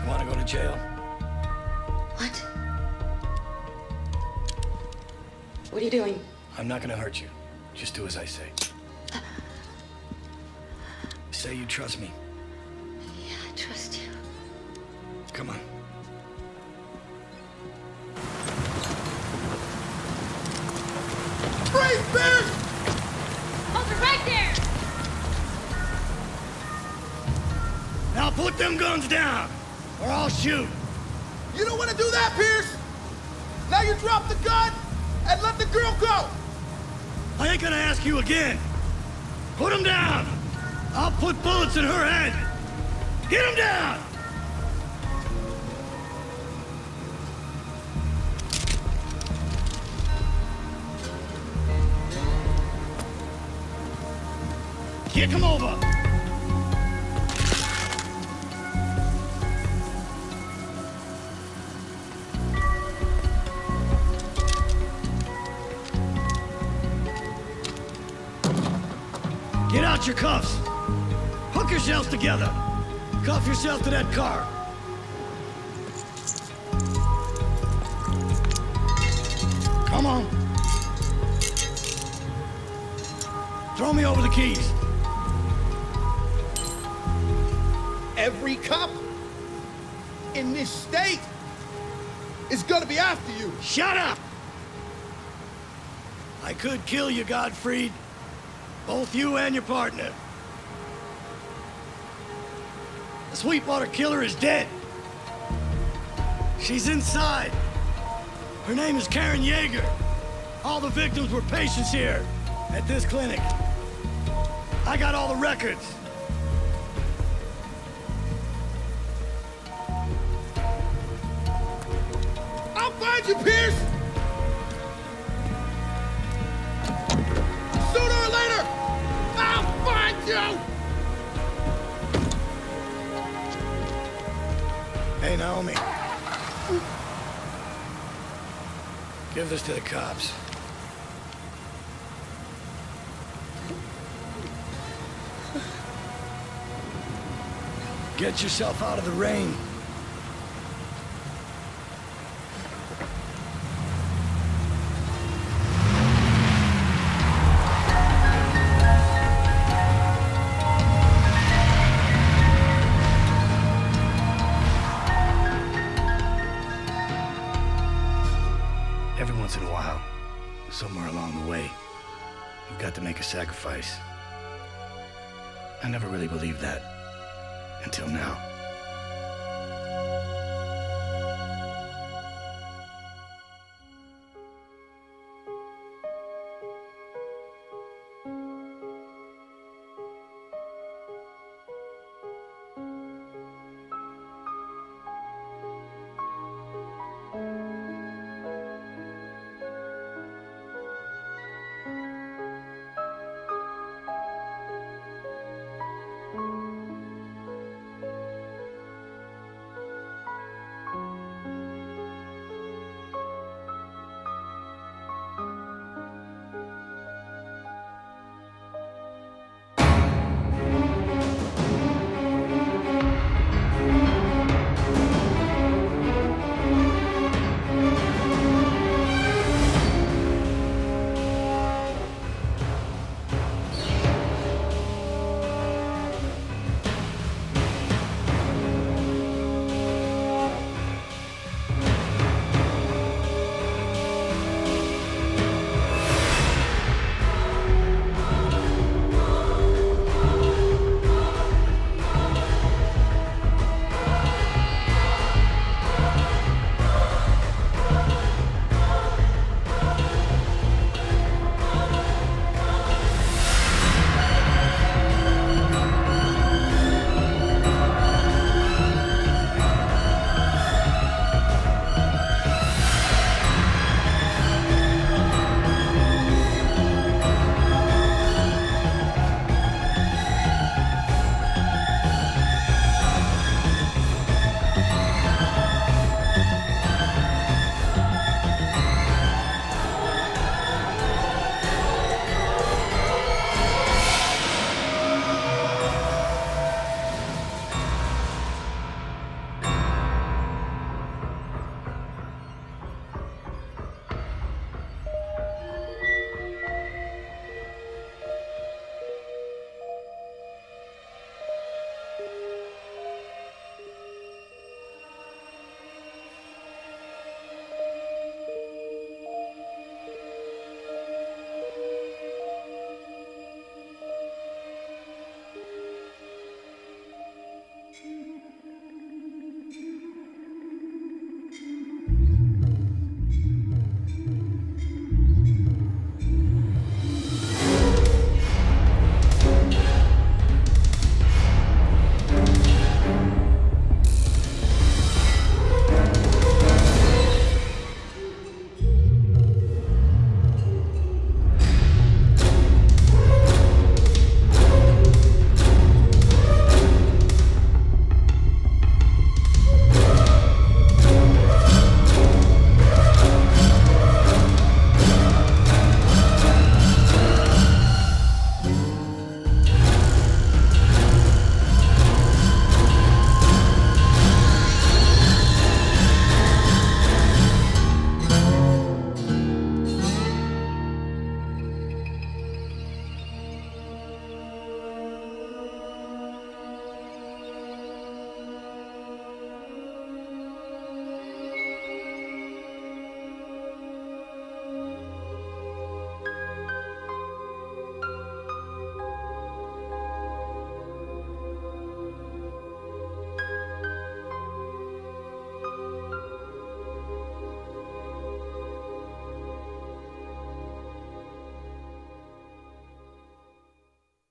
You want to go to jail? What? What are you doing? I'm not gonna hurt you. Just do as I say. Say you trust me. Yeah, I trust you. Come on. Freeze, Pierce! Hold it right there! Now put them guns down, or I'll shoot. You don't want to do that, Pierce! Now you drop the gun and let the girl go! I ain't gonna ask you again. Put him down. I'll put bullets in her head. Get him down. Kick him over. Get out your cuffs. Hook yourselves together. Cuff yourself to that car. Come on. Throw me over the keys. Every cop in this state is gonna be after you. Shut up! I could kill you, Godfrey. Both you and your partner. The Sweetwater killer is dead. She's inside. Her name is Karen Yeager. All the victims were patients here at this clinic. I got all the records. I'll find you, Pierce! Sooner or later, I'll find you! Hey, Naomi. Give this to the cops. Get yourself out of the rain. Every once in a while, somewhere along the way, you've got to make a sacrifice. I never really believed that until now.